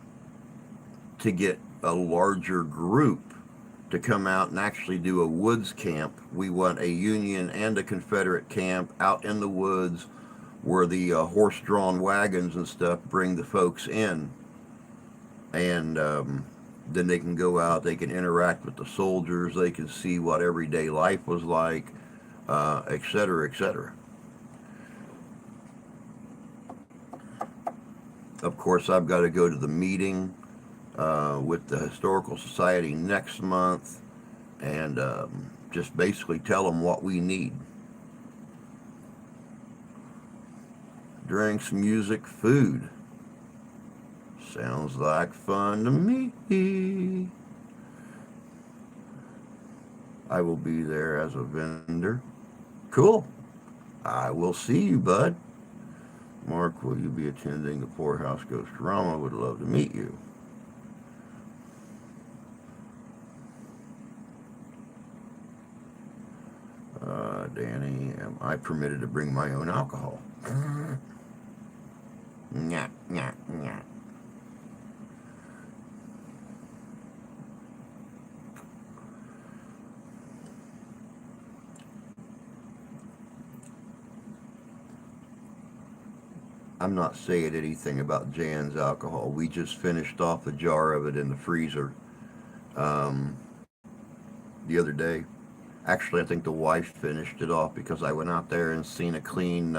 to get a larger group to come out and actually do a woods camp. We want a Union and a Confederate camp out in the woods where the horse-drawn wagons and stuff bring the folks in, and then they can go out. They can interact with the soldiers. They can see what everyday life was like, et cetera, et cetera. Of course, I've got to go to the meeting with the Historical Society next month and just basically tell them what we need. Drinks, music, food. Sounds like fun to me. I will be there as a vendor. Cool. I will see you, bud. Mark, will you be attending the Poorhouse Ghost Drama? Would love to meet you. Danny, am I permitted to bring my own alcohol? Nyah, nyah, nyah. I'm not saying anything about Jan's alcohol. We just finished off a jar of it in the freezer um, the other day. Actually, I think the wife finished it off because I went out there and seen a clean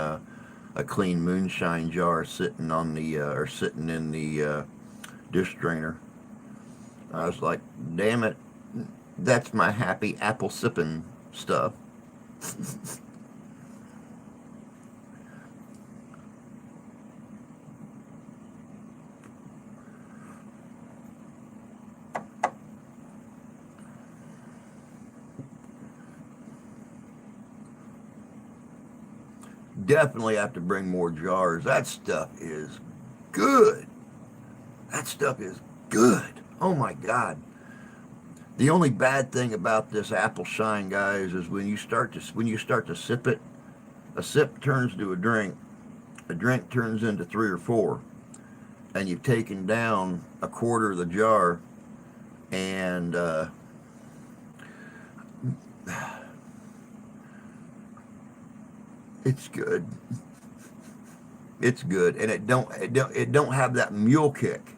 moonshine jar sitting on the or sitting in the dish drainer. I was like, damn it, that's my happy apple sipping stuff. Definitely have to bring more jars. That stuff is good. That stuff is good. Oh my God. The only bad thing about this apple shine, guys, is when you start to sip it, a sip turns to a drink turns into three or four, and you've taken down a quarter of the jar, and it's good. It's good, and it don't have that mule kick,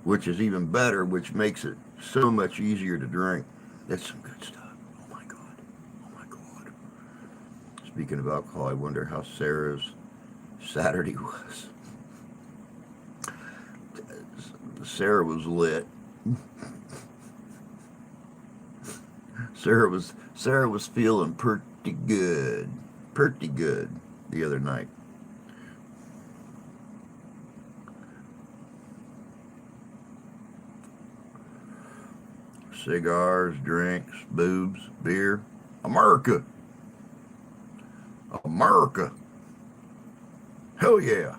which is even better, which makes it so much easier to drink. That's some good stuff. Oh my God. Oh my God. Speaking of alcohol, I wonder how Sarah's Saturday was. Sarah was lit. Sarah was feeling pretty good. Pretty good the other night. Cigars, drinks, boobs, beer. America. America. Hell yeah.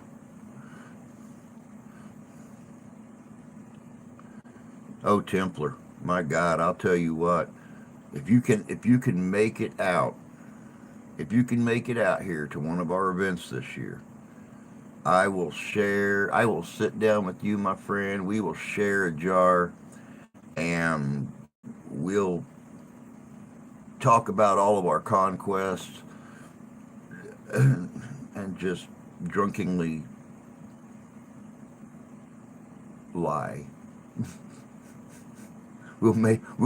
Oh, Templar. My God, I'll tell you what. If you can make it out, if you can make it out here to one of our events this year, I will sit down with you, my friend. We will share a jar and we'll talk about all of our conquests and just drunkenly lie. We'll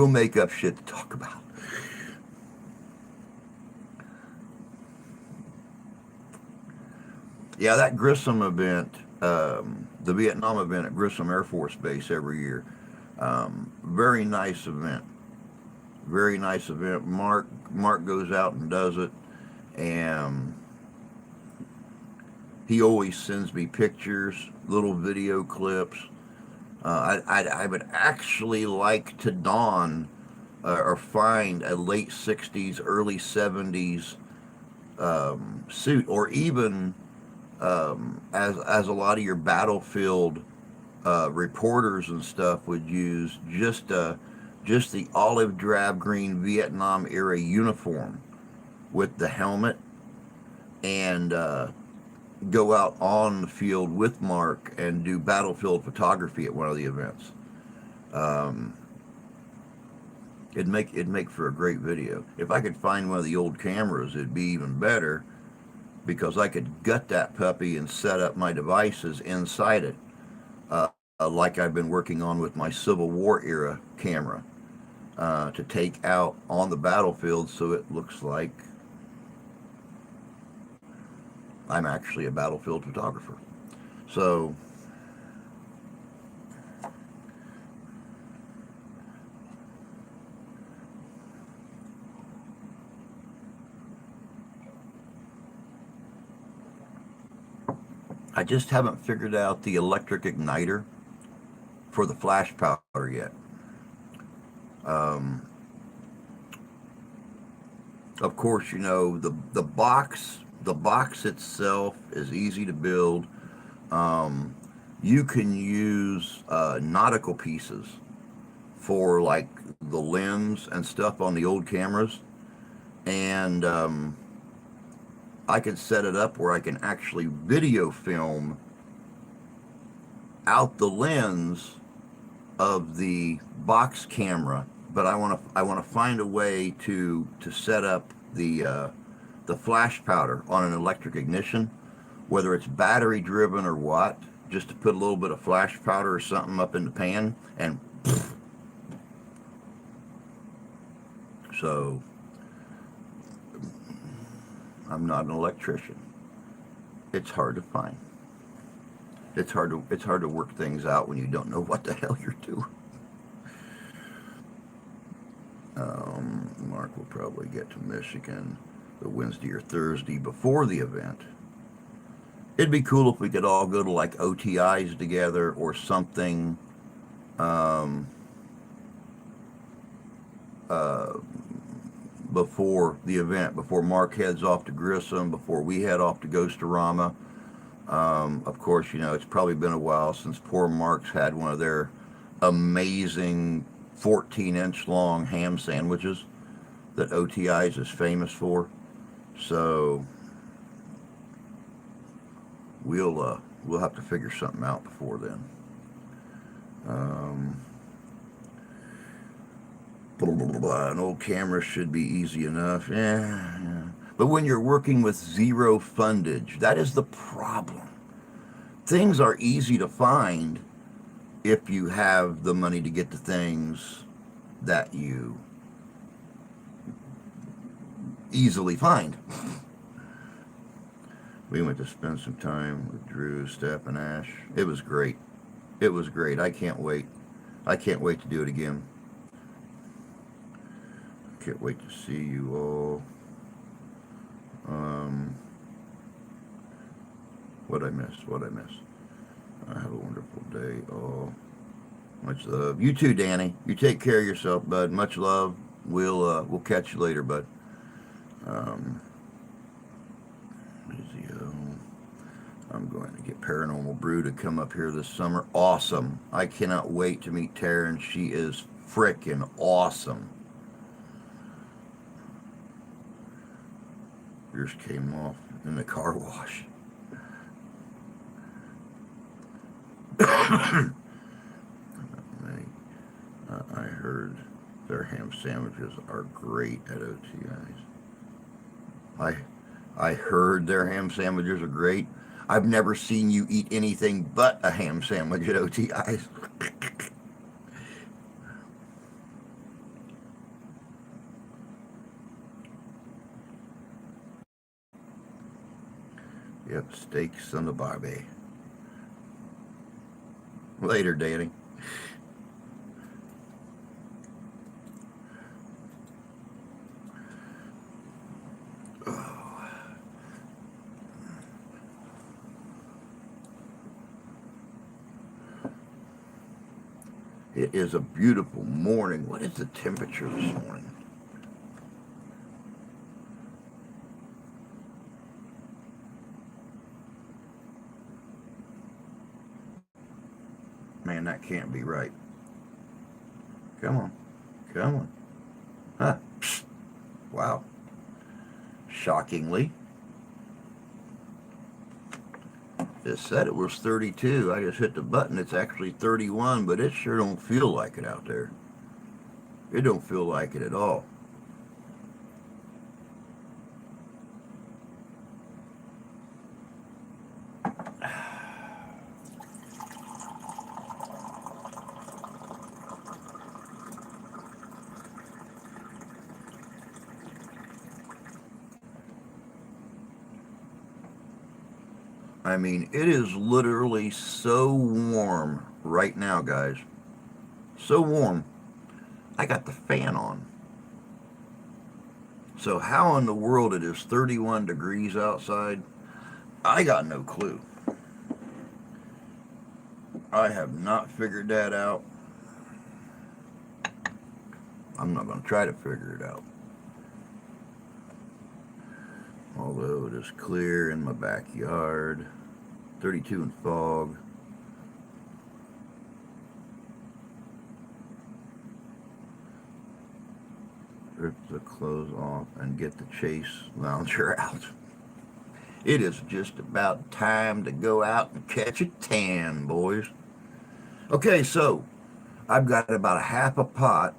make up shit to talk about. Yeah, that Grissom event, the Vietnam event at Grissom Air Force Base every year. Very nice event. Very nice event. Mark goes out and does it, and he always sends me pictures, little video clips. I would actually like to don or find a late '60s, early '70s suit, or even as a lot of your battlefield reporters and stuff would use, just the olive drab green Vietnam era uniform with the helmet and go out on the field with Mark and do battlefield photography at one of the events. Um, it'd make for a great video. If I could find one of the old cameras, it'd be even better because I could gut that puppy and set up my devices inside it, like I've been working on with my Civil War era camera, to take out on the battlefield so it looks like I'm actually a battlefield photographer. So I just haven't figured out the electric igniter for the flash powder yet. Um, of course, the box itself is easy to build. Um, you can use nautical pieces for like the lens and stuff on the old cameras, and I can set it up where I can actually video film out the lens of the box camera, but I want to find a way to set up the flash powder on an electric ignition, whether it's battery driven or what, just to put a little bit of flash powder or something up in the pan and so I'm not an electrician. It's hard to find. It's hard to work things out when you don't know what the hell you're doing. Mark will probably get to Michigan the Wednesday or Thursday before the event. It'd be cool if we could all go to like OTIs together or something. Um, uh, Before the event, before Mark heads off to Grissom, before we head off to Ghostorama. Of course, it's probably been a while since poor Mark's had one of their amazing 14-inch long ham sandwiches that OTIs is famous for. So we'll have to figure something out before then. Um, blah, blah, blah, blah. An old camera should be easy enough. Yeah. But when you're working with zero fundage, that is the problem. Things are easy to find if you have the money to get the things that you easily find. We went to spend some time with Drew, Steph, and Ash. It was great. It was great. I can't wait. I can't wait to do it again. Can't wait to see you all. What I miss? Have a wonderful day. Oh, much love. You too, Danny. You take care of yourself, bud. Much love. We'll catch you later, bud. Um, I'm going to get Paranormal Brew to come up here this summer. Awesome. I cannot wait to meet Taryn. She is frickin' awesome. Yours came off in the car wash. I heard their ham sandwiches are great at OTIs. I heard their ham sandwiches are great. I've never seen you eat anything but a ham sandwich at OTIs. Yep, steaks on the barbie. Later, Danny. It is a beautiful morning. What is the temperature this morning? Man, that can't be right. Come on. Huh? Psst. Wow. shockingly. It said it was 32. I just hit the button. It's actually 31, but it sure don't feel like it out there. It don't feel like it at all. I mean, it is literally so warm right now, guys. So warm. I got the fan on. So how in the world it is 31 degrees outside? I got no clue. I have not figured that out. I'm not going to try to figure it out. Although it is clear in my backyard. 32 in fog. Rip the clothes off and get the Chase lounger out. It is just about time to go out and catch a tan, boys. Okay, so I've got about a half a pot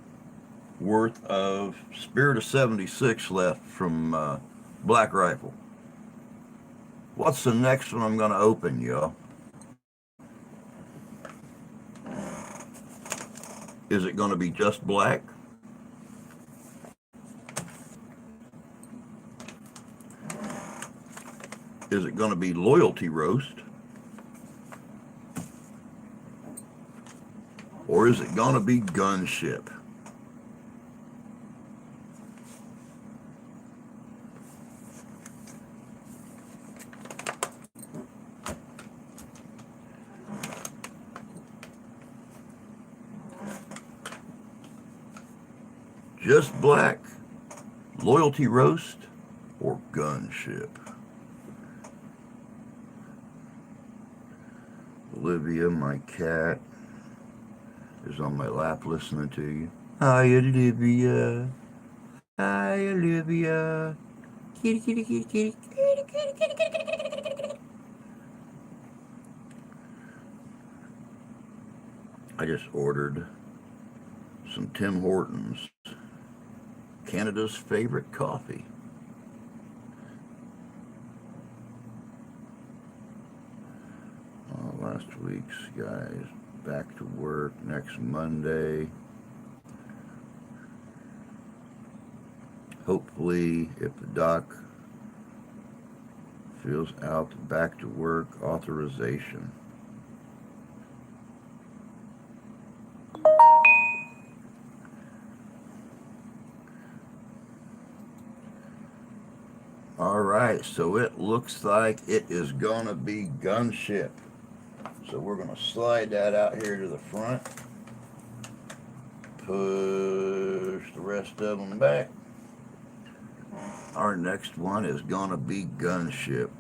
worth of Spirit of 76 left from Black Rifle. What's the next one I'm going to open, y'all? Is it going to be just black? Is it going to be Loyalty Roast? Or is it going to be Gunship? Just black, Loyalty Roast, or Gunship? Olivia, my cat, is on my lap listening to you. Hi, Olivia. Hi, Olivia. Kitty, kitty, kitty, kitty, kitty, kitty, kitty, kitty, kitty, kitty, kitty. I just ordered some Tim Hortons, Canada's favorite coffee. Last week's guys back to work next Monday. Hopefully, if the doc fills out the back to work authorization. All right, so it looks like it is gonna be Gunship. So we're gonna slide that out here to the front. Push the rest of them back. Our next one is gonna be Gunship.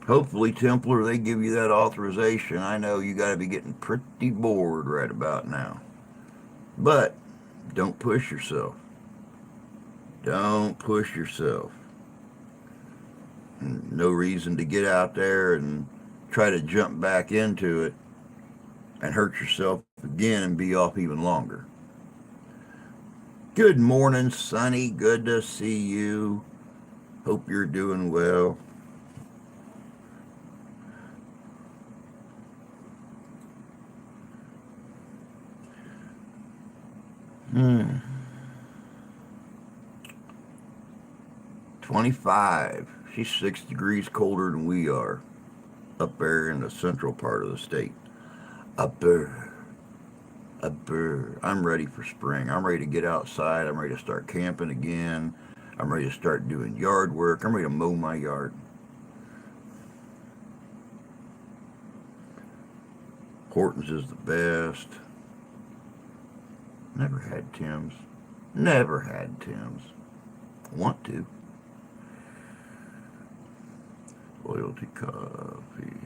Hopefully, Templar, they give you that authorization. I know you got to be getting pretty bored right about now. But don't push yourself. Don't push yourself. No reason to get out there and try to jump back into it and hurt yourself again and be off even longer. Good morning, Sonny. Good to see you. Hope you're doing well. 25. She's 6 degrees colder than we are up there in the central part of the state. Up there. Up there. I'm ready for spring. I'm ready to get outside. I'm ready to start camping again. I'm ready to start doing yard work. I'm ready to mow my yard. Hortons is the best. Never had Tim's. Never had Tim's. Want to. Loyalty Coffee.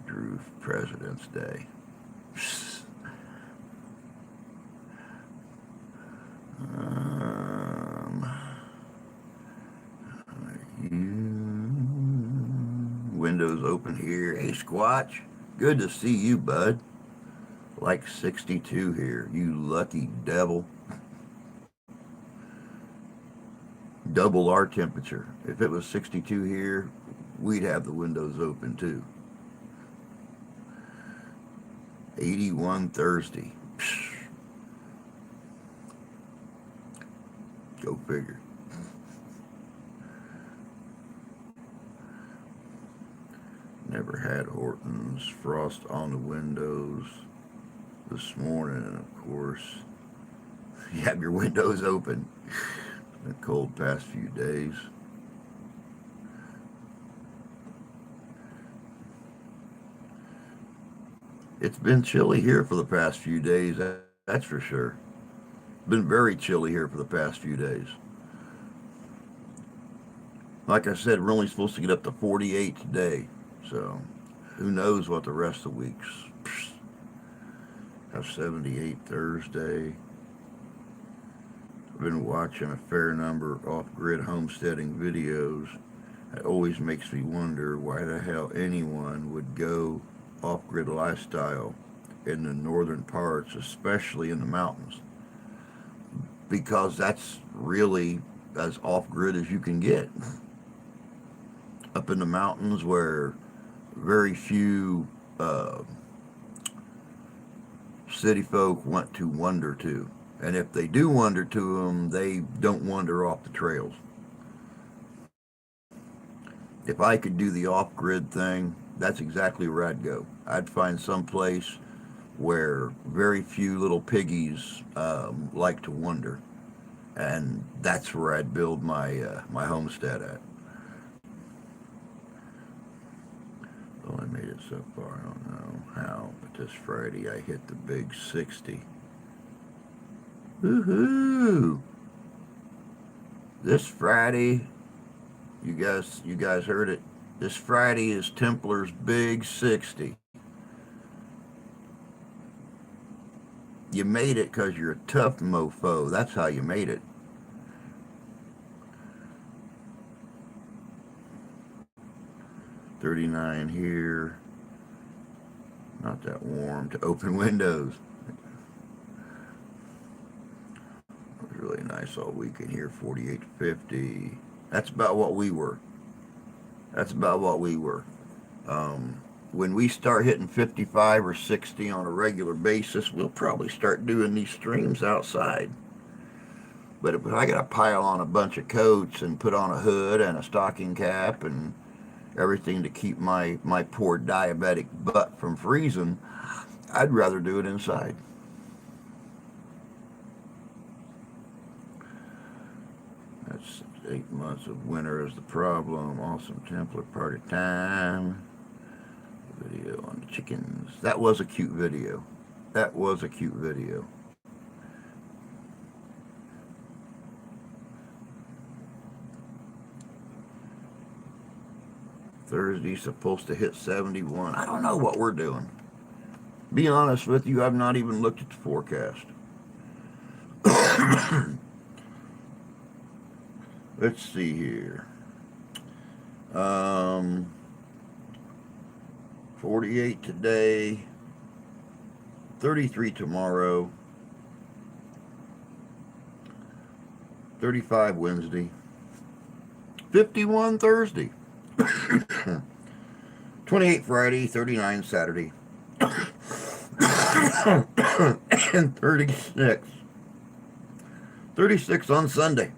Drew President's Day. windows open here. Hey, Squatch. Good to see you, bud. Like 62 here. You lucky devil. Double our temperature. If it was 62 here, we'd have the windows open too. 81 Thursday. Psh. Go figure. Never had Hortons. Frost on the windows this morning, and of course, you have your windows open. The cold past few days. It's been chilly here for the past few days, that's for sure. Been very chilly here for the past few days. Like I said, we're only supposed to get up to 48 today, so who knows what the rest of the week's. Have 78 Thursday. I've been watching a fair number of off-grid homesteading videos. It always makes me wonder why the hell anyone would go off-grid lifestyle in the northern parts, especially in the mountains, because that's really as off-grid as you can get. Up in the mountains where very few city folk want to wander to. And if they do wander to them, they don't wander off the trails. If I could do the off-grid thing, that's exactly where I'd go. I'd find some place where very few little piggies like to wander, and that's where I'd build my homestead at. Well, I made it so far. I don't know how, but this Friday I hit the big 60. Woohoo! This Friday, you guys heard it. This Friday is Templar's big 60. You made it because you're a tough mofo. That's how you made it. $39 here. Not that warm to open windows. It was really nice all weekend here. 48 to 50. That's about what we were. When we start hitting 55 or 60 on a regular basis, we'll probably start doing these streams outside. But if I got to pile on a bunch of coats and put on a hood and a stocking cap and everything to keep my poor diabetic butt from freezing, I'd rather do it inside. That's 8 months of winter is the problem. Awesome Templar party time. Video on the chickens. That was a cute video. Thursday's supposed to hit 71. I don't know what we're doing. Be honest with you, I've not even looked at the forecast. Let's see here. 48 today, 33 tomorrow, 35 Wednesday, 51 Thursday, 28 Friday, 39 Saturday, and 36 on Sunday.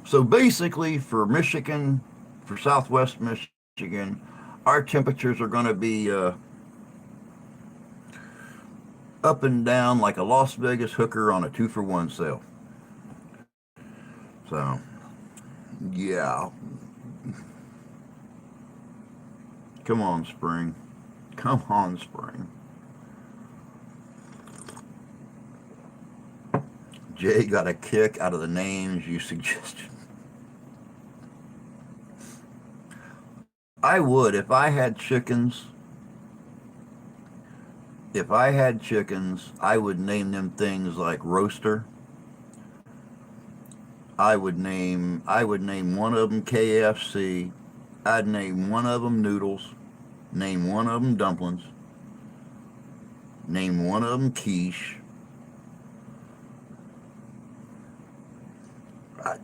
So basically for Michigan, for Southwest Michigan, our temperatures are going to be up and down like a Las Vegas hooker on a 2-for-1 sale. So, yeah. Come on, spring. Come on, spring. Jay got a kick out of the names you suggested. I would if I had chickens. I would name them things like Roaster. I would name one of them KFC. I'd name one of them noodles. Name one of them dumplings. Name one of them quiche. I,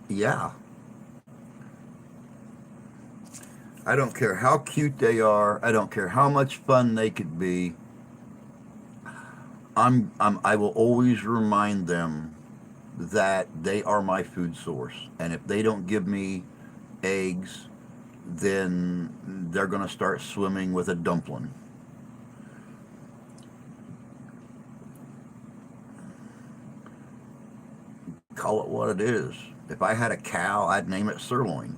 yeah, I don't care how cute they are. I don't care how much fun they could be. I will always remind them that they are my food source. And if they don't give me eggs, then they're going to start swimming with a dumpling. Call it what it is. If I had a cow, I'd name it sirloin.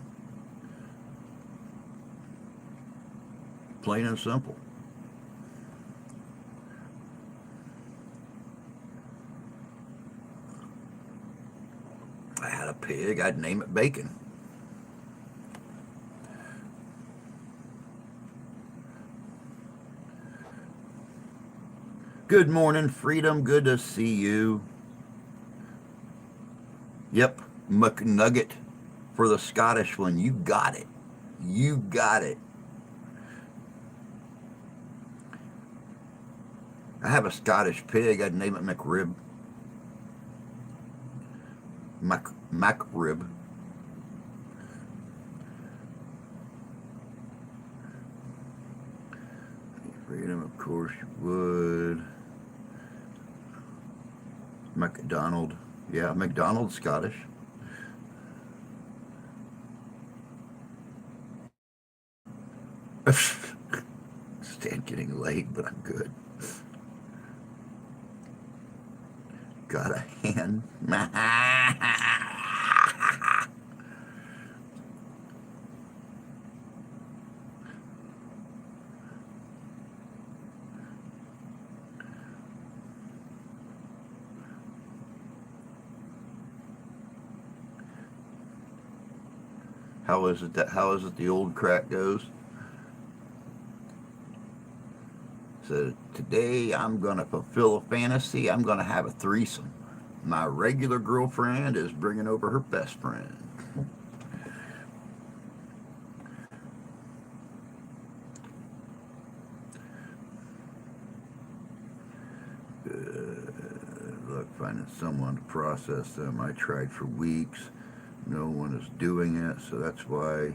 Plain and simple. If I had a pig, I'd name it bacon. Good morning, Freedom. Good to see you. Yep, McNugget for the Scottish one. You got it. You got it. I have a Scottish pig. I'd name it McRib. McRib. Freedom, of course you would. McDonald. Yeah, McDonald's Scottish. Stand getting late, but I'm good. Got a hand. How is it the old crack goes? So today I'm gonna fulfill a fantasy. I'm gonna have a threesome. My regular girlfriend is bringing over her best friend. Look, finding someone to process them. I tried for weeks. No one is doing it, so that's why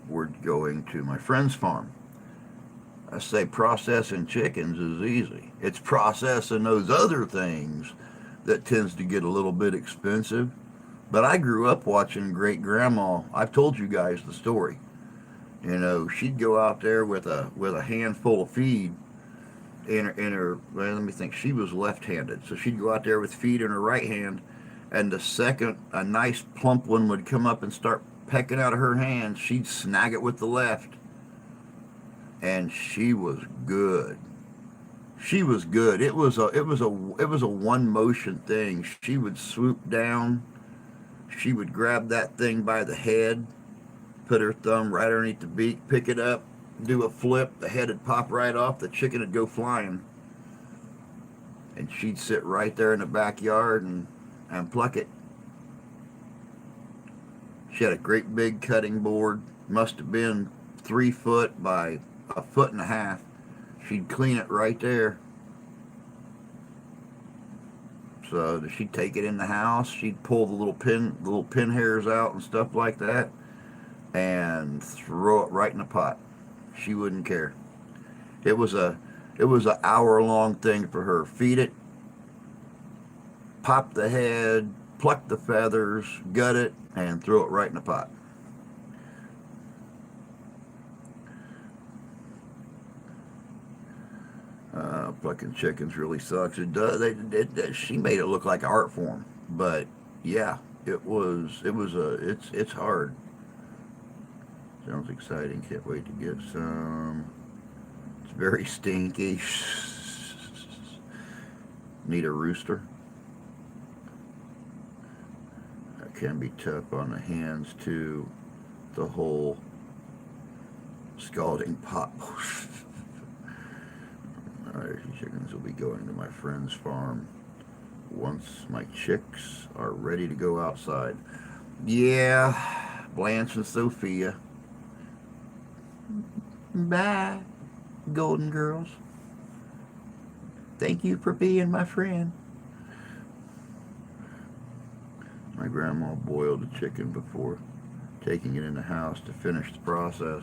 we're going to my friend's farm. I say processing chickens is easy. It's processing those other things that tends to get a little bit expensive. But I grew up watching great grandma. I've told you guys the story. You know, she'd go out there with a handful of feed in her. Well, let me think. She was left-handed, so she'd go out there with feed in her right hand, and the second a nice plump one would come up and start pecking out of her hand, she'd snag it with the left, and she was good. She was good. It was a one motion thing. She would swoop down. She would grab that thing by the head, put her thumb right underneath the beak, pick it up, do a flip. The head would pop right off. The chicken would go flying, and she'd sit right there in the backyard and pluck it. She had a great big cutting board. Must have been 3 foot by a foot and a half. She'd clean it right there. So she'd take it in the house. She'd pull the little pin hairs out and stuff like that, and throw it right in the pot. She wouldn't care. It was a it was an hour long thing for her. Feed it, pop the head, pluck the feathers, gut it, and throw it right in the pot. Plucking chickens really sucks. It does. She made it look like an art form, but yeah, it was. It's hard. Sounds exciting. Can't wait to get some. It's very stinky. Need a rooster. That can be tough on the hands too. The whole scalding pot. Alright, chickens will be going to my friend's farm once my chicks are ready to go outside. Yeah, Blanche and Sophia. Bye, golden girls. Thank you for being my friend. My grandma boiled the chicken before taking it in the house to finish the process.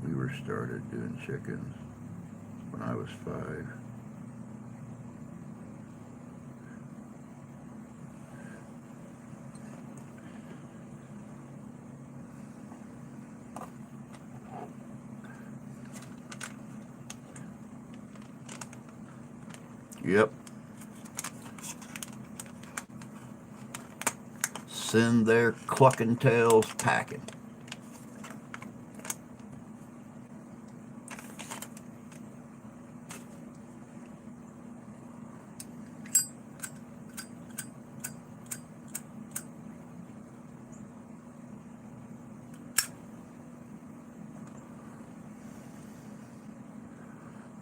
We were started doing chickens when I was 5. Yep. Send their clucking tails packing.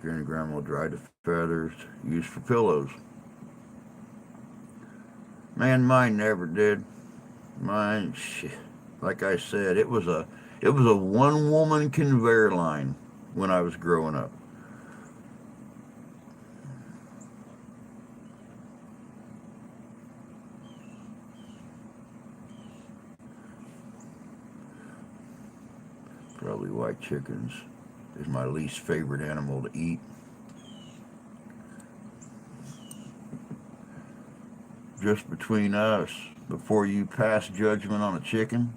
Granny and Grandma dried the feathers used for pillows. Man, mine never did. Mine, like I said, it was a one woman conveyor line when I was growing up. Probably why chickens is my least favorite animal to eat. Just between us, before you pass judgment on a chicken,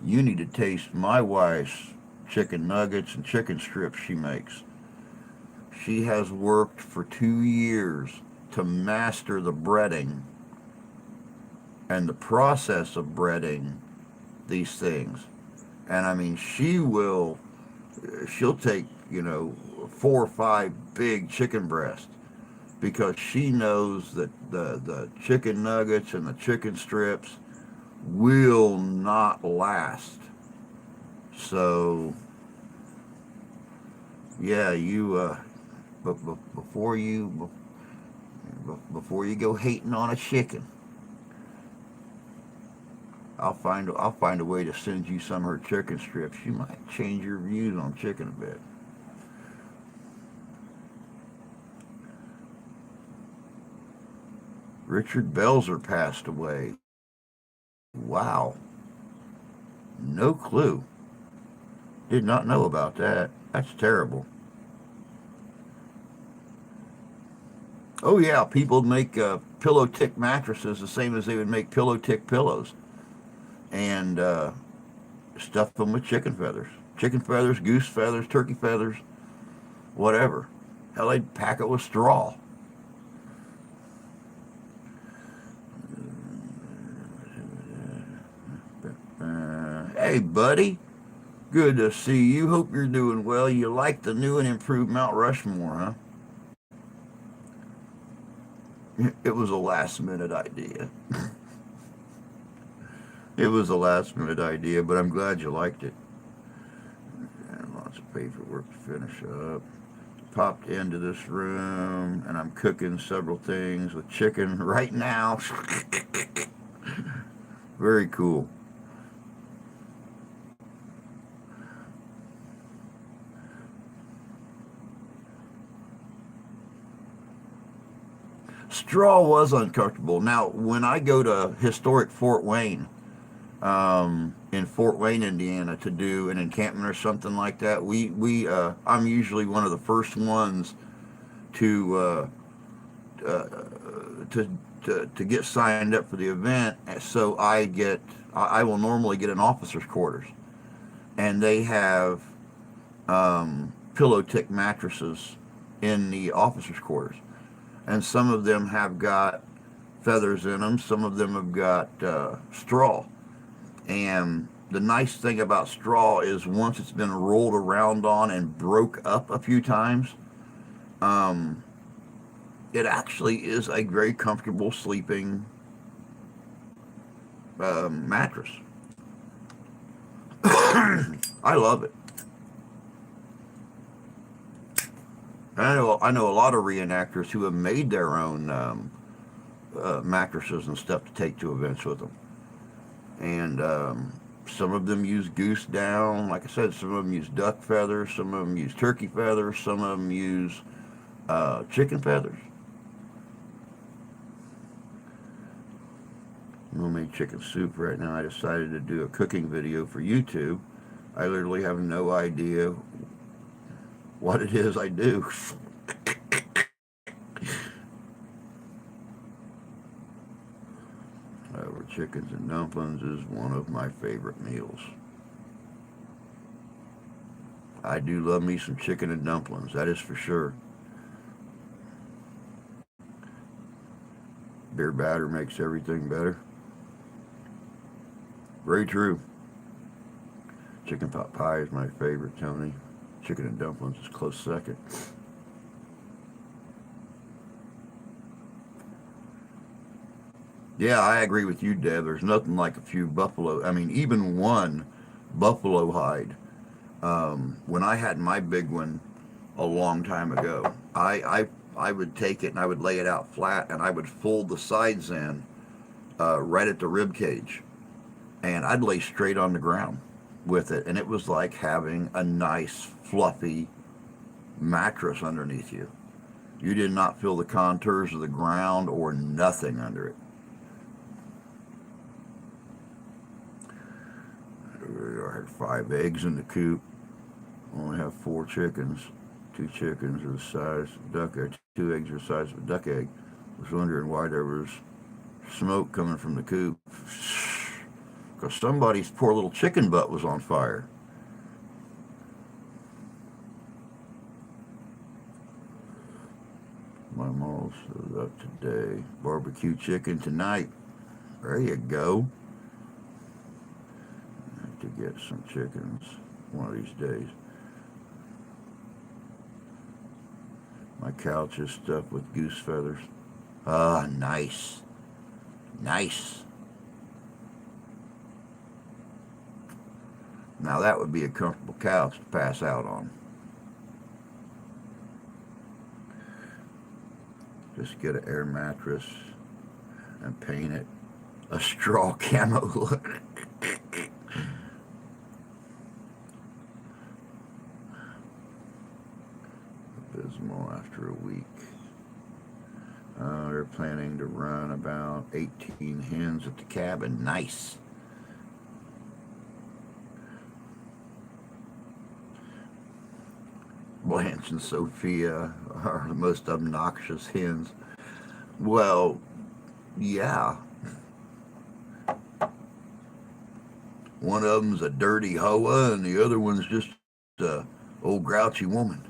you need to taste my wife's chicken nuggets and chicken strips she makes. She has worked for 2 years to master the breading and the process of breading these things. And I mean, she'll take, 4 or 5 big chicken breasts because she knows that the chicken nuggets and the chicken strips will not last. So, yeah, but before you go hating on a chicken, I'll find a way to send you some of her chicken strips. You might change your views on chicken a bit. Richard Belzer passed away. Wow, no clue. Did not know about that. That's terrible. Oh yeah, people make pillow tick mattresses the same as they would make pillow tick pillows, and stuff them with chicken feathers, goose feathers, turkey feathers, whatever. Hell, they'd pack it with straw. Hey, buddy. Good to see you. Hope you're doing well. You like the new and improved Mount Rushmore, huh? It was a last minute idea. It was a last minute idea, but I'm glad you liked it. And lots of paperwork to finish up. Popped into this room, and I'm cooking several things with chicken right now. Very cool. Straw was uncomfortable. Now, when I go to historic Fort Wayne, in Fort Wayne, Indiana, to do an encampment or something like that, I'm usually one of the first ones to uh, to get signed up for the event. So I will normally get an officer's quarters, and they have pillow tick mattresses in the officers' quarters, and some of them have got feathers in them. Some of them have got straw. And the nice thing about straw is once it's been rolled around on and broke up a few times, um, it actually is a very comfortable sleeping mattress. I love it. I know a lot of reenactors who have made their own mattresses and stuff to take to events with them, and some of them use goose down. Like I said, some of them use duck feathers, some of them use turkey feathers, some of them use chicken feathers. I'm gonna make chicken soup right now. I decided to do a cooking video for YouTube. I literally have no idea what it is I do. However, chickens and dumplings is one of my favorite meals. I do love me some chicken and dumplings, that is for sure. Beer batter makes everything better. Very true. Chicken pot pie is my favorite, Tony. Chicken and dumplings is close second. Yeah, I agree with you, Deb. There's nothing like a few buffalo. I mean, even one buffalo hide. When I had my big one a long time ago, I would take it and I would lay it out flat and I would fold the sides in right at the rib cage, and I'd lay straight on the ground with it, and it was like having a nice fluffy mattress underneath you. You did not feel the contours of the ground or nothing under it. I had 5 eggs in the coop. Only have 4 chickens. 2 chickens are the size of a duck egg. 2 eggs are the size of a duck egg. I was wondering why there was smoke coming from the coop. Because somebody's poor little chicken butt was on fire. My mom showed up today. Barbecue chicken tonight. There you go. I have to get some chickens one of these days. My couch is stuffed with goose feathers. Ah, nice. Nice. Now that would be a comfortable couch to pass out on. Just get an air mattress and paint it a straw camo look. Abysmal after a week. They're planning to run about 18 hens at the cabin. Nice. Blanche and Sophia are the most obnoxious hens. Well, yeah. One of them's a dirty hoa, and the other one's just a old grouchy woman.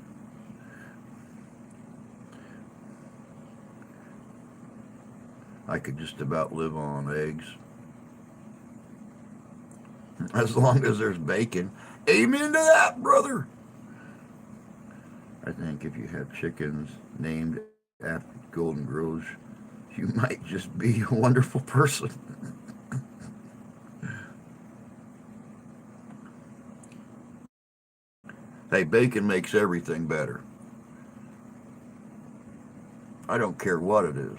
I could just about live on eggs as long as there's bacon. Amen to that, brother. I think if you have chickens named after Golden Girls, you might just be a wonderful person. Hey, bacon makes everything better. I don't care what it is.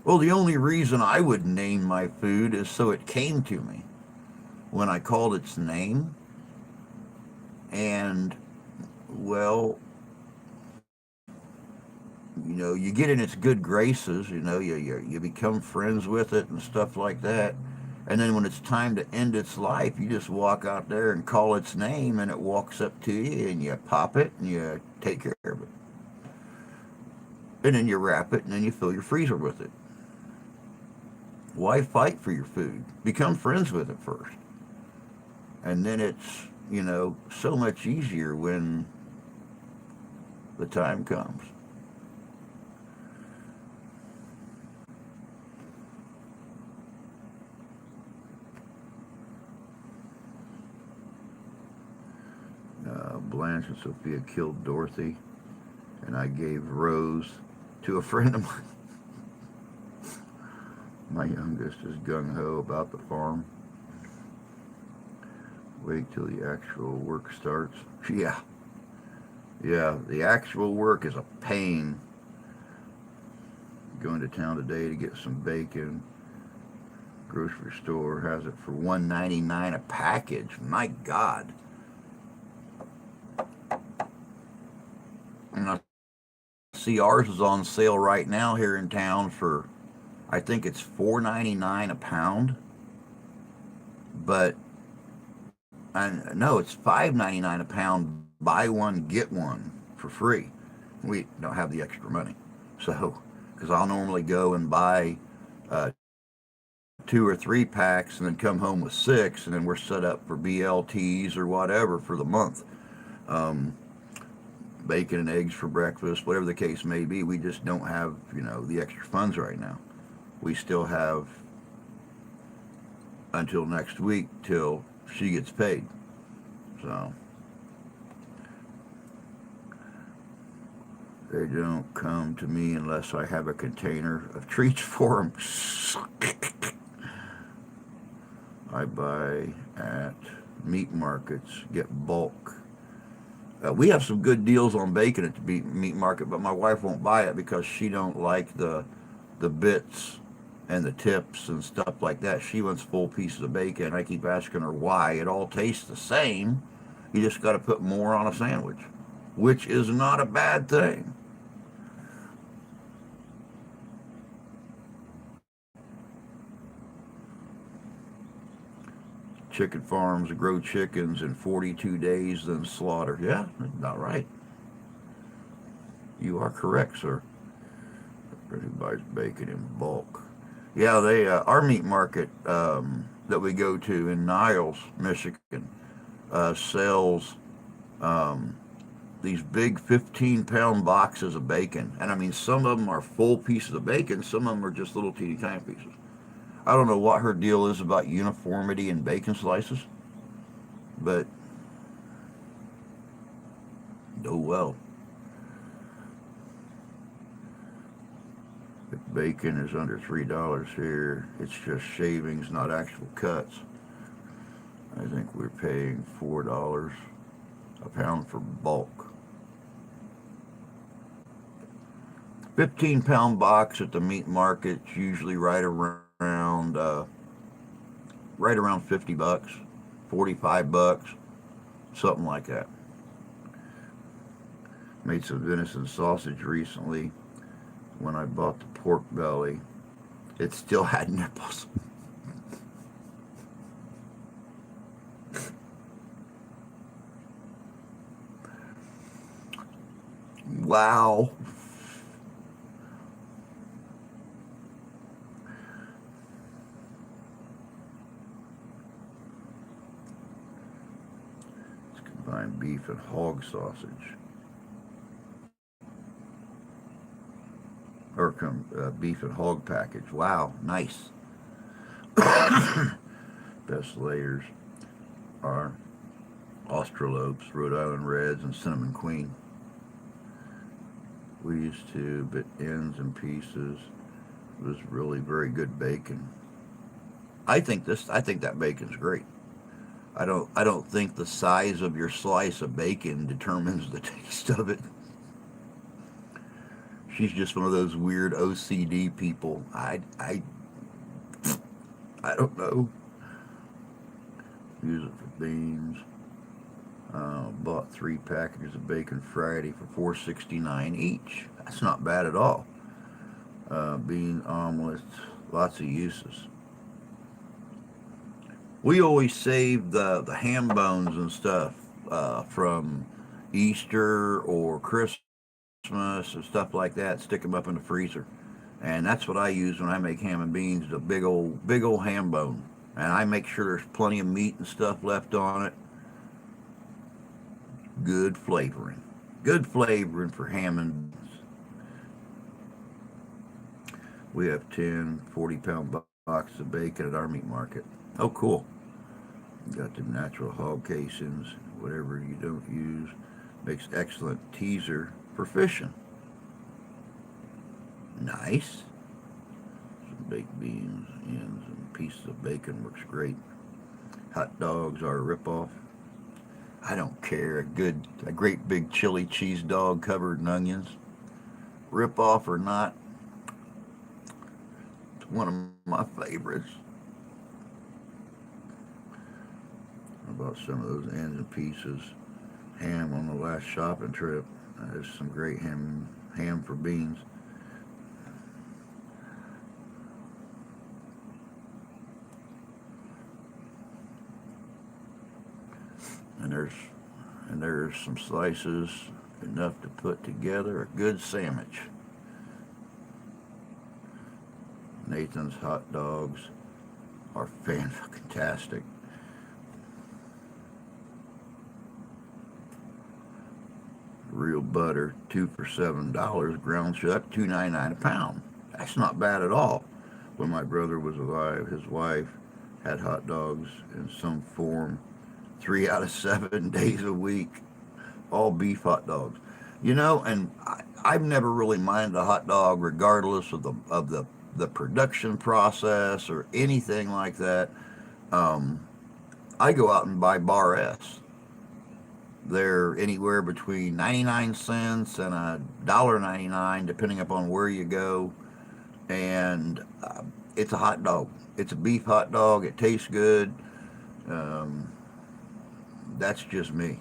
Well, the only reason I would name my food is so it came to me when I called its name. And, well, you get in its good graces, you become friends with it and stuff like that. And then when it's time to end its life, you just walk out there and call its name, and it walks up to you, and you pop it, and you take care of it. And then you wrap it, and then you fill your freezer with it. Why fight for your food? Become friends with it first. And then it's, so much easier when the time comes. Blanche Lance and Sophia killed Dorothy, and I gave Rose to a friend of mine. My youngest is gung-ho about the farm. Wait till the actual work starts. Yeah, yeah, the actual work is a pain. Going to town today to get some bacon. Grocery store has it for $1.99 a package. My God. And I see ours is on sale right now here in town for, I think it's $4.99 a pound. But I no, it's $5.99 a pound. Buy one get one for free. We don't have the extra money, so because I'll normally go and buy 2 or 3 packs and then come home with 6, and then we're set up for BLTs or whatever for the month. Um, Bacon and eggs for breakfast, whatever the case may be. We just don't have the extra funds right now. We still have until next week till she gets paid. So they don't come to me unless I have a container of treats for them. I buy at meat markets, get bulk. We have some good deals on bacon at the meat market, but my wife won't buy it because she don't like the bits and the tips and stuff like that. She wants full pieces of bacon. I keep asking her why. It all tastes the same. You just got to put more on a sandwich, which is not a bad thing. Chicken farms grow chickens in 42 days, then slaughter. Yeah, that's about right. You are correct, sir. Everybody buys bacon in bulk. Yeah, they our meat market that we go to in Niles, Michigan, sells um, these big 15-pound boxes of bacon, and I mean some of them are full pieces of bacon, some of them are just little teeny tiny pieces. I don't know what her deal is about uniformity in bacon slices, but oh well. If bacon is under $3 here, it's just shavings, not actual cuts. I think we're paying $4 a pound for bulk. 15-pound box at the meat market's usually right around $50, $45, something like that. Made some venison sausage recently. When I bought the pork belly, it still had nipples. Wow. Let's combine beef and hog sausage. Or beef and hog package. Wow, nice. Best layers are Australopes, Rhode Island Reds, and Cinnamon Queen. We used to, but ends and pieces. It was really very good bacon. I think that bacon's great. I don't think the size of your slice of bacon determines the taste of it. She's just one of those weird OCD people. I don't know. Use it for beans. Bought 3 packages of bacon Friday for $4.69 each. That's not bad at all. Bean omelets, lots of uses. We always save the ham bones and stuff from Easter or Christmas and stuff like that. Stick them up in the freezer, and that's what I use when I make ham and beans. The big old ham bone, and I make sure there's plenty of meat and stuff left on it. Good flavoring. Good flavoring for ham and beans. We have 10 40-pound boxes of bacon at our meat market. Oh, cool. Got the natural hog casings, whatever you don't use. Makes excellent teaser for fishing. Nice. Some baked beans and some pieces of bacon works great. Hot dogs are a ripoff. I don't care. A great big chili cheese dog covered in onions. Ripoff or not, it's one of my favorites. How about some of those ends and pieces? Ham on the last shopping trip. There's some great ham for beans. And there's some slices enough to put together a good sandwich. Nathan's hot dogs are fantastic. Real butter, 2 for $7. Ground chuck, $2.99 a pound. That's not bad at all. When my brother was alive, his wife had hot dogs in some form 3 out of 7 days a week, all beef hot dogs. And I've never really minded a hot dog, regardless of the production process or anything like that. Um, I go out and buy Bar S. They're anywhere between 99 cents and $1.99, depending upon where you go. And it's a hot dog. It's a beef hot dog. It tastes good. Um, that's just me.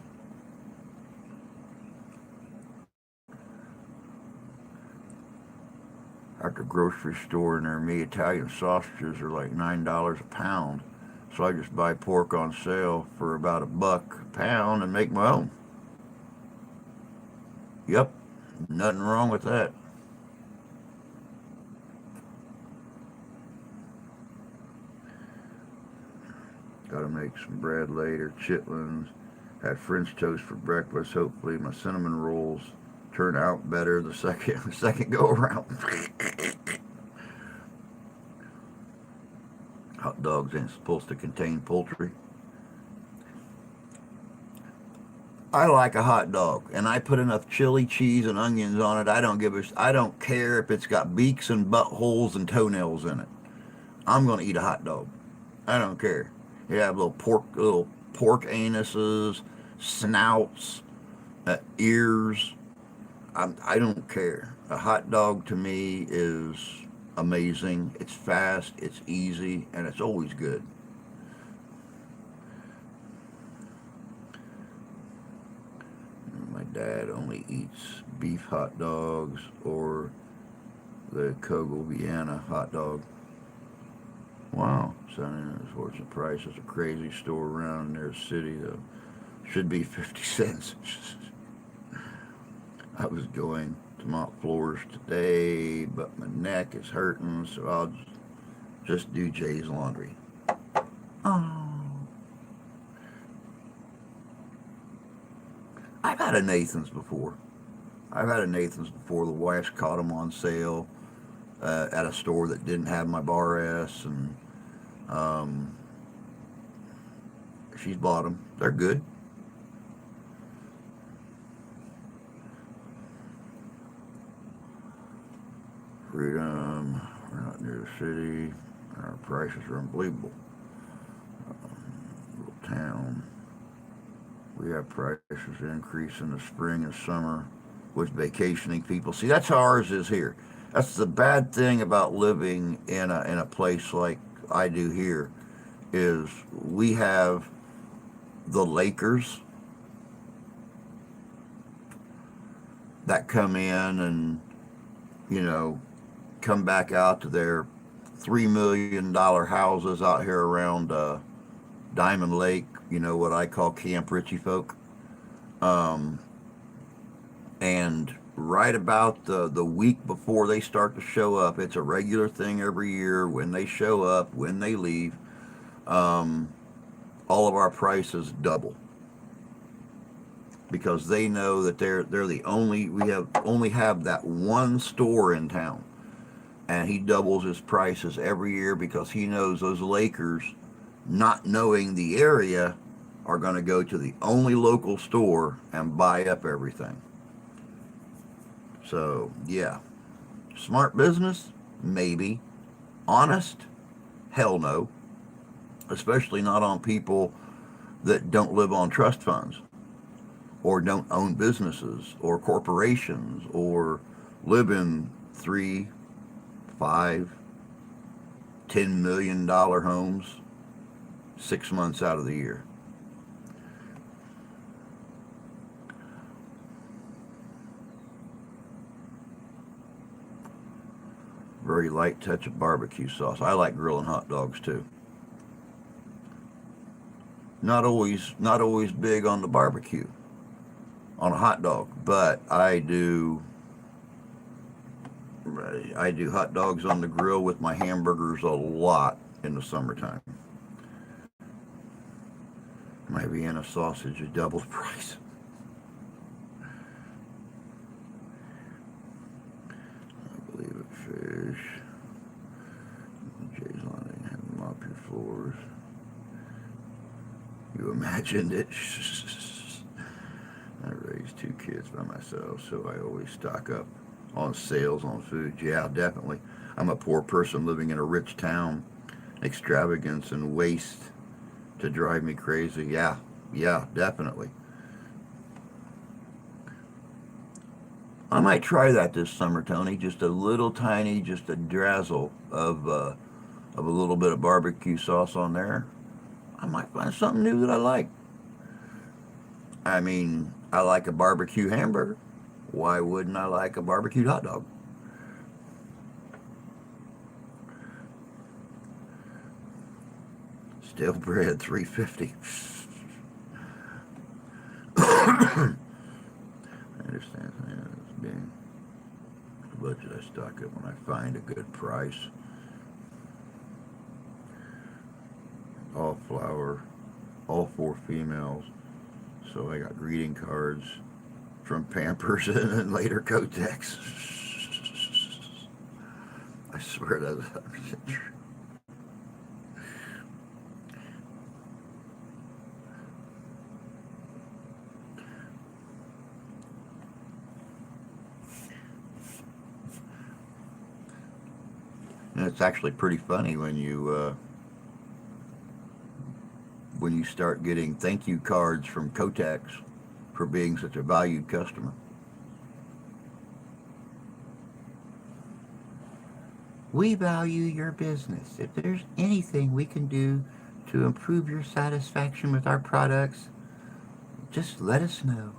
At the grocery store near me, Italian sausages are like $9 a pound. So I just buy pork on sale for about $1 a pound and make my own. Yep, nothing wrong with that. Gotta make some bread later, chitlins. Had French toast for breakfast. Hopefully my cinnamon rolls turn out better the second the second go around. Hot dogs ain't supposed to contain poultry. I like a hot dog, and I put enough chili, cheese, and onions on it. I don't care if it's got beaks and buttholes and toenails in it. I'm gonna eat a hot dog. I don't care. You have little pork anuses, snouts, ears. I don't care. A hot dog to me is amazing. It's fast, it's easy, and it's always good. My dad only eats beef hot dogs or the Kogel Vienna hot dog. Wow, selling unfortunate prices. A crazy store around near the city that should be 50 cents. I was going to mop floors today, but my neck is hurting, so I'll just do Jay's laundry. Oh. I've had a Nathan's before. I've had a Nathan's before. The wife's caught them on sale at a store that didn't have my bar S, and um, she's bought them. They're good. Freedom. We're not near the city. Our prices are unbelievable. Little town. We have prices increase in the spring and summer with vacationing people. See, that's how ours is here. That's the bad thing about living in a place like I do here is we have the Lakers that come in and you know come back out to their $3 million houses out here around Diamond Lake. You know what I call Camp Richie Folk. Um, and right about the week before they start to show up, it's a regular thing every year. When they show up, when they leave, um, all of our prices double because they know that they're the only only have that one store in town, and he doubles his prices every year because he knows those Lakers, not knowing the area, are going to go to the only local store and buy up everything. So, yeah, smart business? Maybe. Honest? Hell no. Especially not on people that don't live on trust funds or don't own businesses or corporations or live in 3, 5, $10 million homes 6 months out of the year. Very light touch of barbecue sauce. I like grilling hot dogs too. Not always big on the barbecue on a hot dog, but I do hot dogs on the grill with my hamburgers a lot in the summertime. My Vienna sausage is double the price. I believe it fish. Jay's line, have them mop your floors. You imagined it. I raised 2 kids by myself, so I always stock up on sales on food. Yeah, definitely. I'm a poor person living in a rich town. Extravagance and waste to drive me crazy. Yeah, definitely. I might try that this summer, Tony. Just a little tiny, just a drizzle of a little bit of barbecue sauce on there. I might find something new that I like. I mean, I like a barbecue hamburger. Why wouldn't I like a barbecued hot dog? Stale bread, 350. I understand it's being the budget. I stock it when I find a good price. All flour, all 4 females. So I got greeting cards from Pampers and then later Kotex. I swear that's 100% true. And it's actually pretty funny when you start getting thank you cards from Kotex for being such a valued customer. We value your business. If there's anything we can do to improve your satisfaction with our products, just let us know.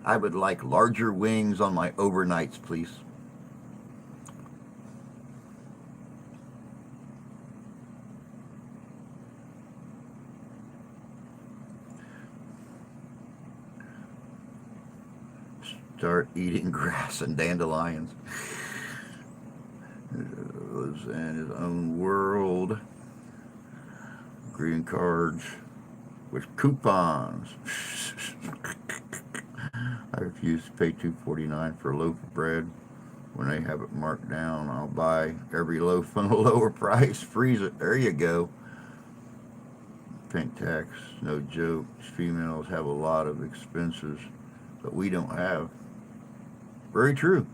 I would like larger wings on my overnights, please. Start eating grass and dandelions. Lives in his own world. Green cards with coupons. I refuse to pay $2.49 for a loaf of bread. When they have it marked down, I'll buy every loaf on a lower price. Freeze it. There you go. Pink tax, no joke. Females have a lot of expenses that we don't have. Very true.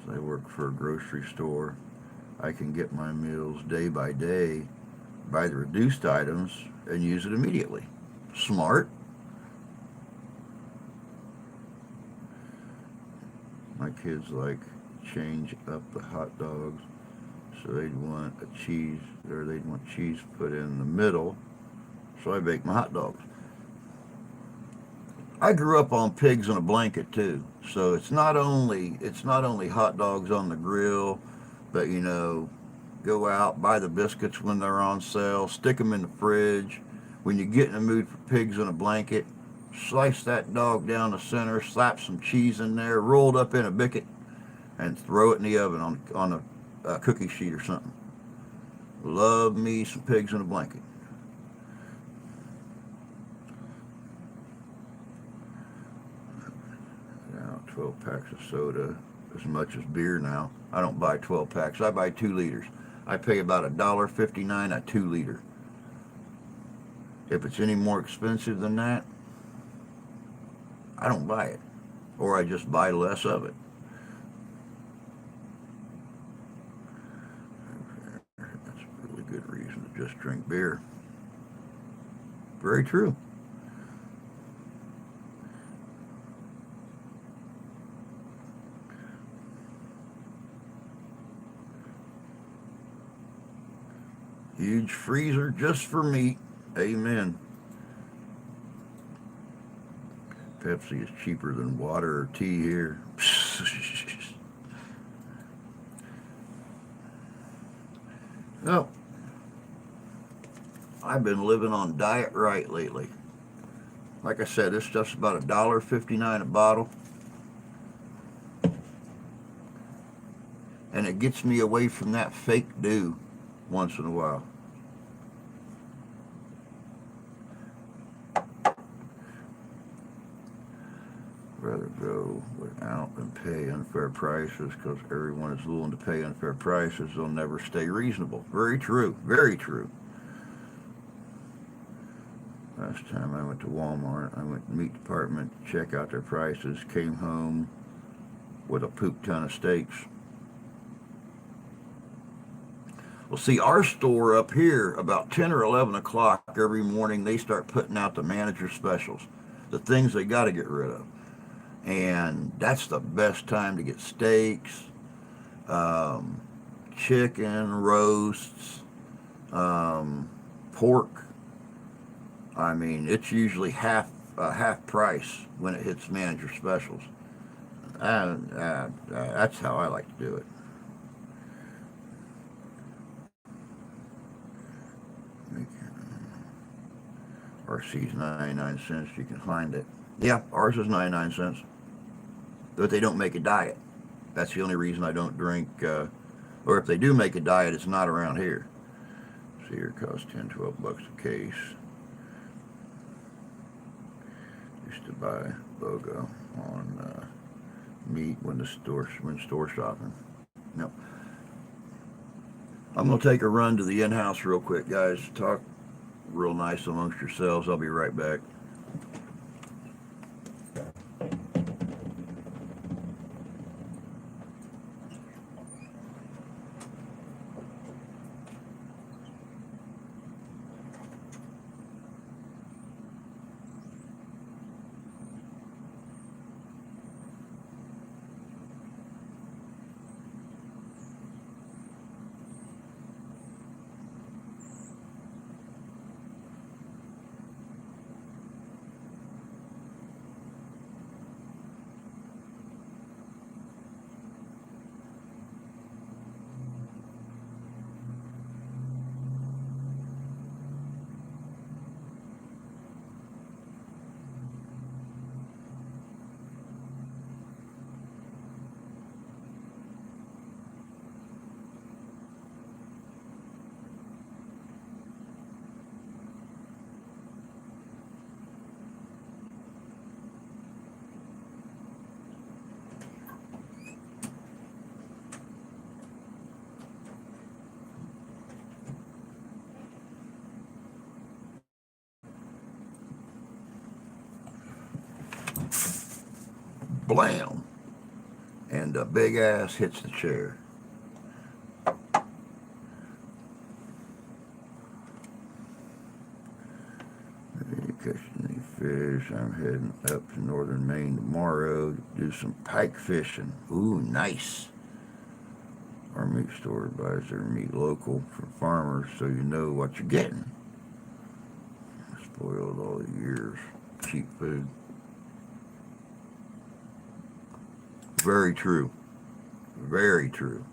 So I work for a grocery store. I can get my meals day by day, buy the reduced items, and use it immediately. Smart. My kids like change up the hot dogs, so they'd want a cheese, or they'd want cheese put in the middle. So I bake my hot dogs. I grew up on pigs in a blanket too, so it's not only hot dogs on the grill, but go out, buy the biscuits when they're on sale, stick them in the fridge. When you get in the mood for pigs in a blanket, slice that dog down the center, slap some cheese in there, rolled up in a biscuit, and throw it in the oven on a cookie sheet or something. Love me some pigs in a blanket. Now, 12 packs of soda. as much as beer now. I don't buy 12 packs. I buy 2 liters. I pay about $1.59 a 2 liter. If it's any more expensive than that, I don't buy it, or I just buy less of it. That's a really good reason to just drink beer. Very true. Huge freezer just for meat. Amen. Pepsi is cheaper than water or tea here. No, I've been living on Diet Right lately. Like I said, this stuff's about $1.59 a bottle, and it gets me away from that fake dew once in a while. Rather go without than pay unfair prices, because everyone is willing to pay unfair prices. They'll never stay reasonable. Very true. Very true. Last time I went to Walmart, I went to the meat department to check out their prices, came home with a poop ton of steaks. Well, see, our store up here, about 10 or 11 o'clock every morning, they start putting out the manager specials, the things they got to get rid of. And that's the best time to get steaks, um, chicken, roasts, pork. I mean, it's usually half price when it hits manager specials. That's how I like to do it. RC's 99 cents. You can find it. Yeah, ours is 99 cents. But they don't make a diet. That's the only reason I don't drink. Or if they do make a diet, it's not around here. See, here it costs 10, 12 bucks a case. Used to buy BOGO on meat when store shopping. No, I'm gonna take a run to the in-house real quick, guys. Talk real nice amongst yourselves. I'll be right back. Blam! And the big ass hits the chair. Catching any fish. I'm heading up to northern Maine tomorrow to do some pike fishing. Ooh, nice. Our meat store buys their meat local from farmers, so you know what you're getting. Spoiled all the years. Cheap food. Very true. Very true.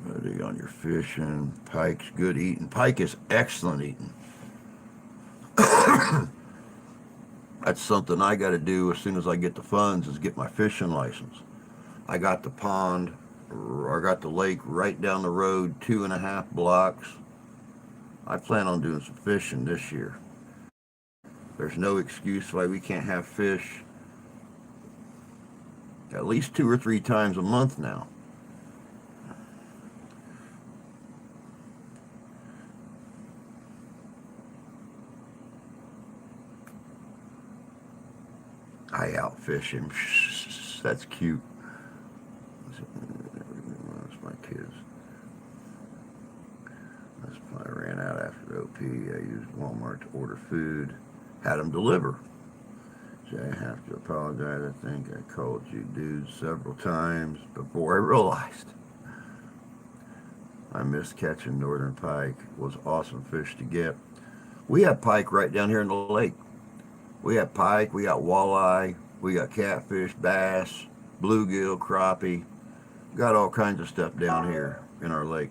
Buddy, on your fishing. Pike's good eating. Pike is excellent eating. That's something I got to do as soon as I get the funds, is get my fishing license. I got the pond, or I got the lake right down the road, 2.5 blocks. I plan on doing some fishing this year. There's no excuse why we can't have fish at least 2 or 3 times a month now. I outfish him. That's cute. That's my kids. I ran out after the OP. I used Walmart to order food. Had them deliver. So I have to apologize. I think I called you dudes several times before I realized. I missed catching northern pike. It was awesome fish to get. We have pike right down here in the lake. We have pike, we got walleye, we got catfish, bass, bluegill, crappie. Got all kinds of stuff down here in our lake.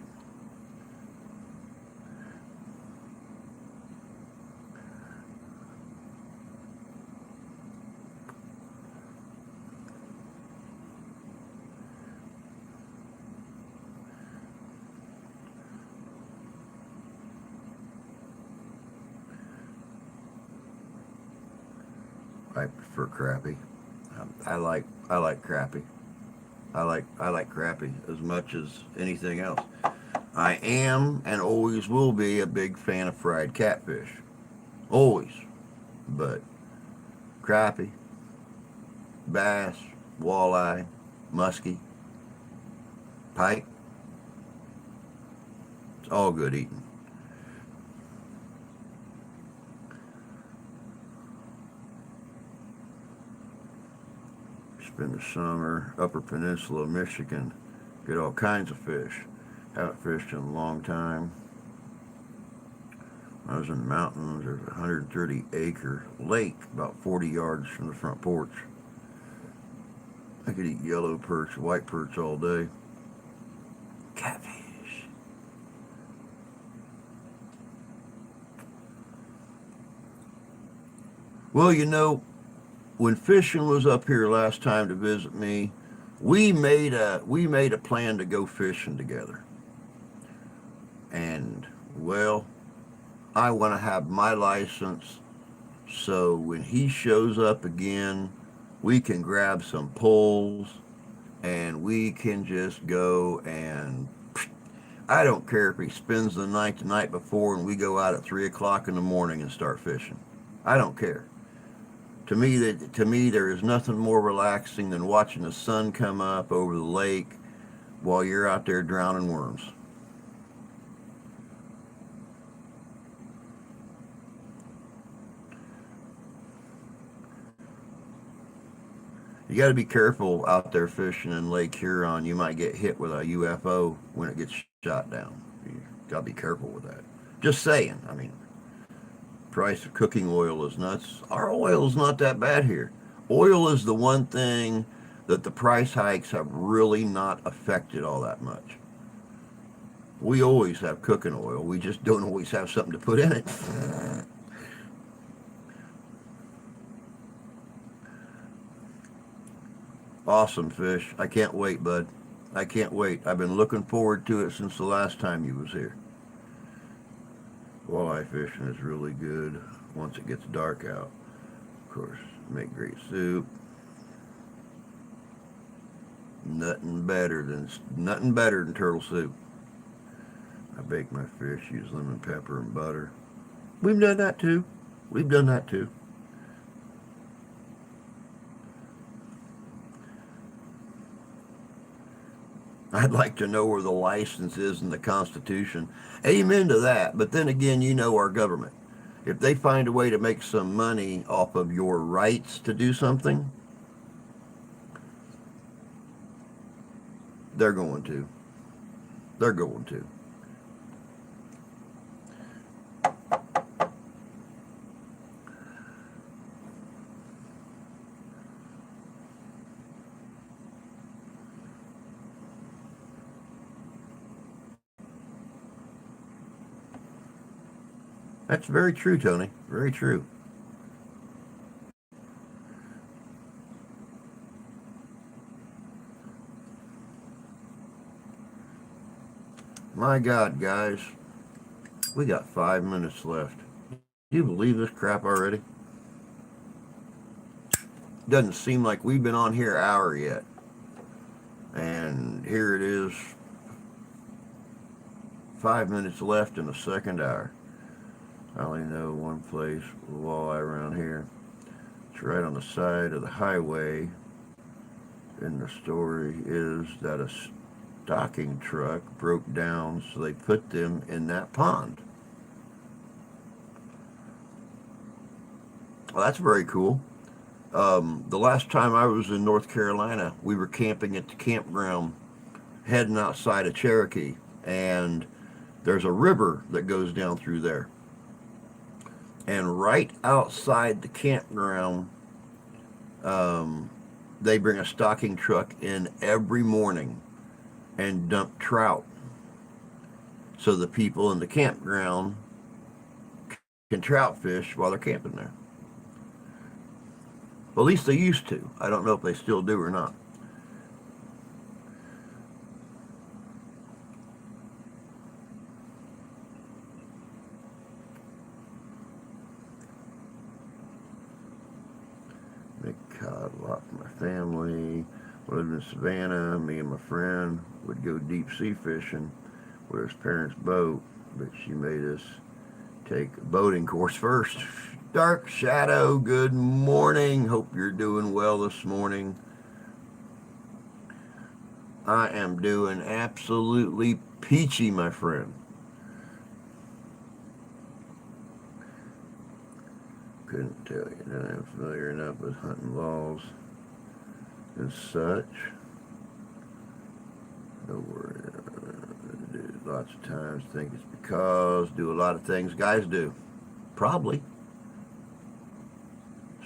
I prefer crappie. I like crappie. I like crappie as much as anything else. I am and always will be a big fan of fried catfish. Always. But crappie, bass, walleye, muskie, pike, it's all good eating. Spend the summer, Upper Peninsula of Michigan, get all kinds of fish. Haven't fished in a long time. I was in the mountains. There's a 130-acre lake about 40 yards from the front porch. I could eat yellow perch, white perch all day. Catfish. Well, when fishing was up here last time to visit me, we made a plan to go fishing together. And well, I want to have my license so when he shows up again, we can grab some poles and we can just go and I don't care if he spends the night before and we go out at 3 o'clock in the morning and start fishing. I don't care. To me, there is nothing more relaxing than watching the sun come up over the lake while you're out there drowning worms. You got to be careful out there fishing in Lake Huron. You might get hit with a UFO when it gets shot down. You got to be careful with that. Just saying. I mean, price of cooking oil is nuts. Our oil is not that bad here. Oil is the one thing that the price hikes have really not affected all that much. We always have cooking oil. We just don't always have something to put in it. Awesome fish. I can't wait, bud. I can't wait. I've been looking forward to it since the last time you was here. Walleye fishing is really good once it gets dark out. Of course, make great soup. Nothing better than turtle soup. I bake my fish, use lemon pepper and butter. We've done that too. We've done that too. I'd like to know where the license is in the Constitution. Amen to that. But then again, our government. If they find a way to make some money off of your rights to do something, they're going to. They're going to. That's very true, Tony. Very true. My God, guys, we got 5 minutes left. Do you believe this crap already? doesn't seem like we've been on here an hour yet. And here it is, 5 minutes left in the second hour. I only know one place with walleye around here. It's right on the side of the highway. And the story is that a stocking truck broke down, so they put them in that pond. Well, that's very cool. The last time I was in North Carolina, we were camping at the campground heading outside of Cherokee, and there's a river that goes down through there. And right outside the campground, they bring a stocking truck in every morning and dump trout. So the people in the campground can trout fish while they're camping there. Well, at least they used to. I don't know if they still do or not. Make cod a lot for my family. When I lived in Savannah, me and my friend would go deep sea fishing with his parents' boat, but she made us take a boating course first. Dark Shadow, good morning. Hope you're doing well this morning. I am doing absolutely peachy, my friend. Couldn't tell you that I'm familiar enough with hunting laws and such. No worry. Lots of times think it's because do a lot of things guys do. Probably.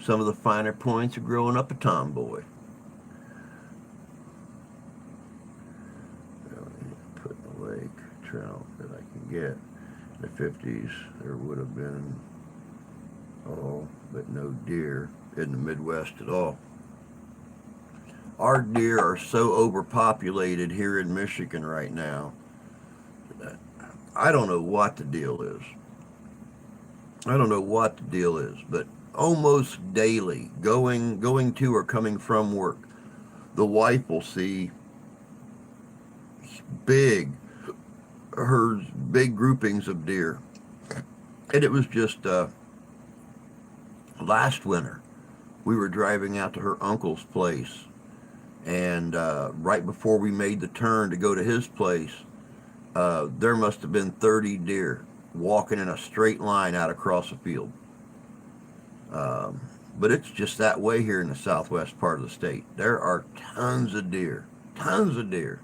Some of the finer points of growing up a tomboy. Put in the lake trout that I can get. In the 50s, there would have been all but no deer in the Midwest at all. Our deer are so overpopulated here in Michigan right now that I don't know what the deal is. I don't know what the deal is, but almost daily, going to or coming from work, the wife will see big herds, big groupings of deer. And it was just last winter. We were driving out to her uncle's place, and right before we made the turn to go to his place, there must have been 30 deer walking in a straight line out across the field. But it's just that way here in the southwest part of the state. There are tons of deer, tons of deer.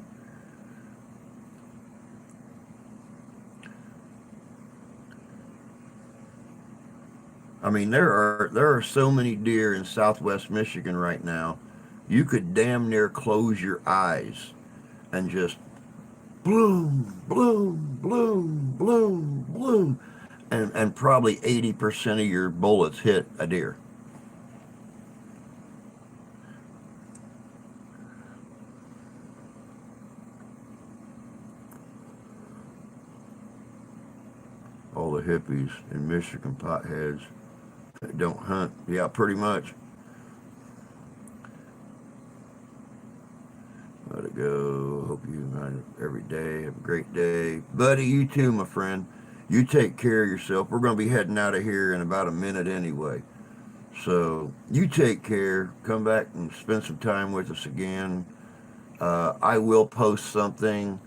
I mean, there are so many deer in southwest Michigan right now. You could damn near close your eyes and just bloom, bloom, bloom, bloom, bloom, and probably 80% of your bullets hit a deer. All the hippies in Michigan potheads that don't hunt. Yeah, pretty much. Let it go. Hope you hunt every day. Have a great day. Buddy, you too, my friend. You take care of yourself. We're going to be heading out of here in about a minute anyway. So you take care. Come back and spend some time with us again. I will post something,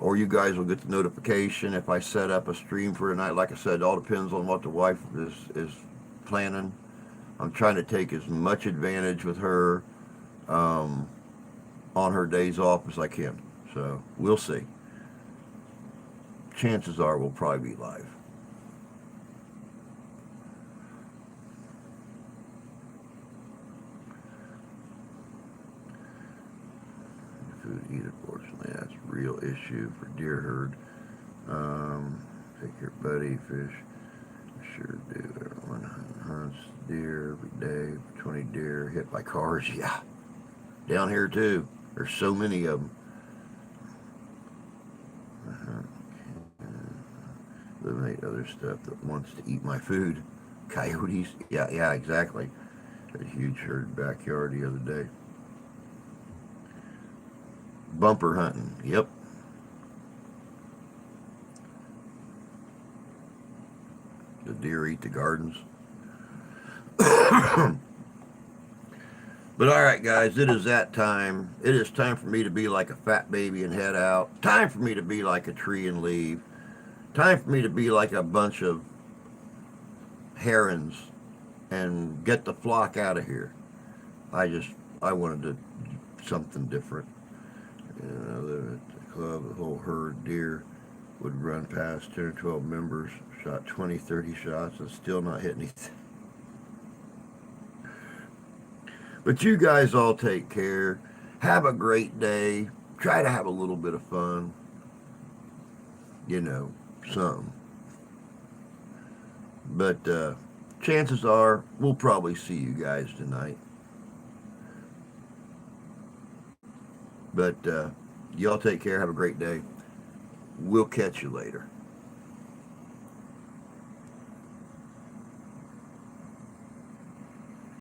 or you guys will get the notification if I set up a stream for tonight. Like I said, it all depends on what the wife is planning. I'm trying to take as much advantage with her on her days off as I can. So we'll see. Chances are we'll probably be live. Food to eat, unfortunately, that's a real issue for deer herd. Take care, buddy. Fish. Sure do. Everyone hunts deer every day. 20 deer hit by cars. Yeah. Down here too. There's so many of them. Eliminate other stuff that wants to eat my food. Coyotes. Yeah, exactly. Had a huge herd backyard the other day. Bumper hunting. Yep. The deer eat the gardens. But all right, guys, it is that time. It is time for me to be like a fat baby and head out. Time for me to be like a tree and leave. Time for me to be like a bunch of herons and get the flock out of here. I wanted to something different. You know, at the club, the whole herd deer would run past 10 or 12 members, shot 20, 30 shots, and still not hit anything. But you guys all take care. Have a great day. Try to have a little bit of fun. You know, some. But chances are we'll probably see you guys tonight. But y'all take care. Have a great day. We'll catch you later.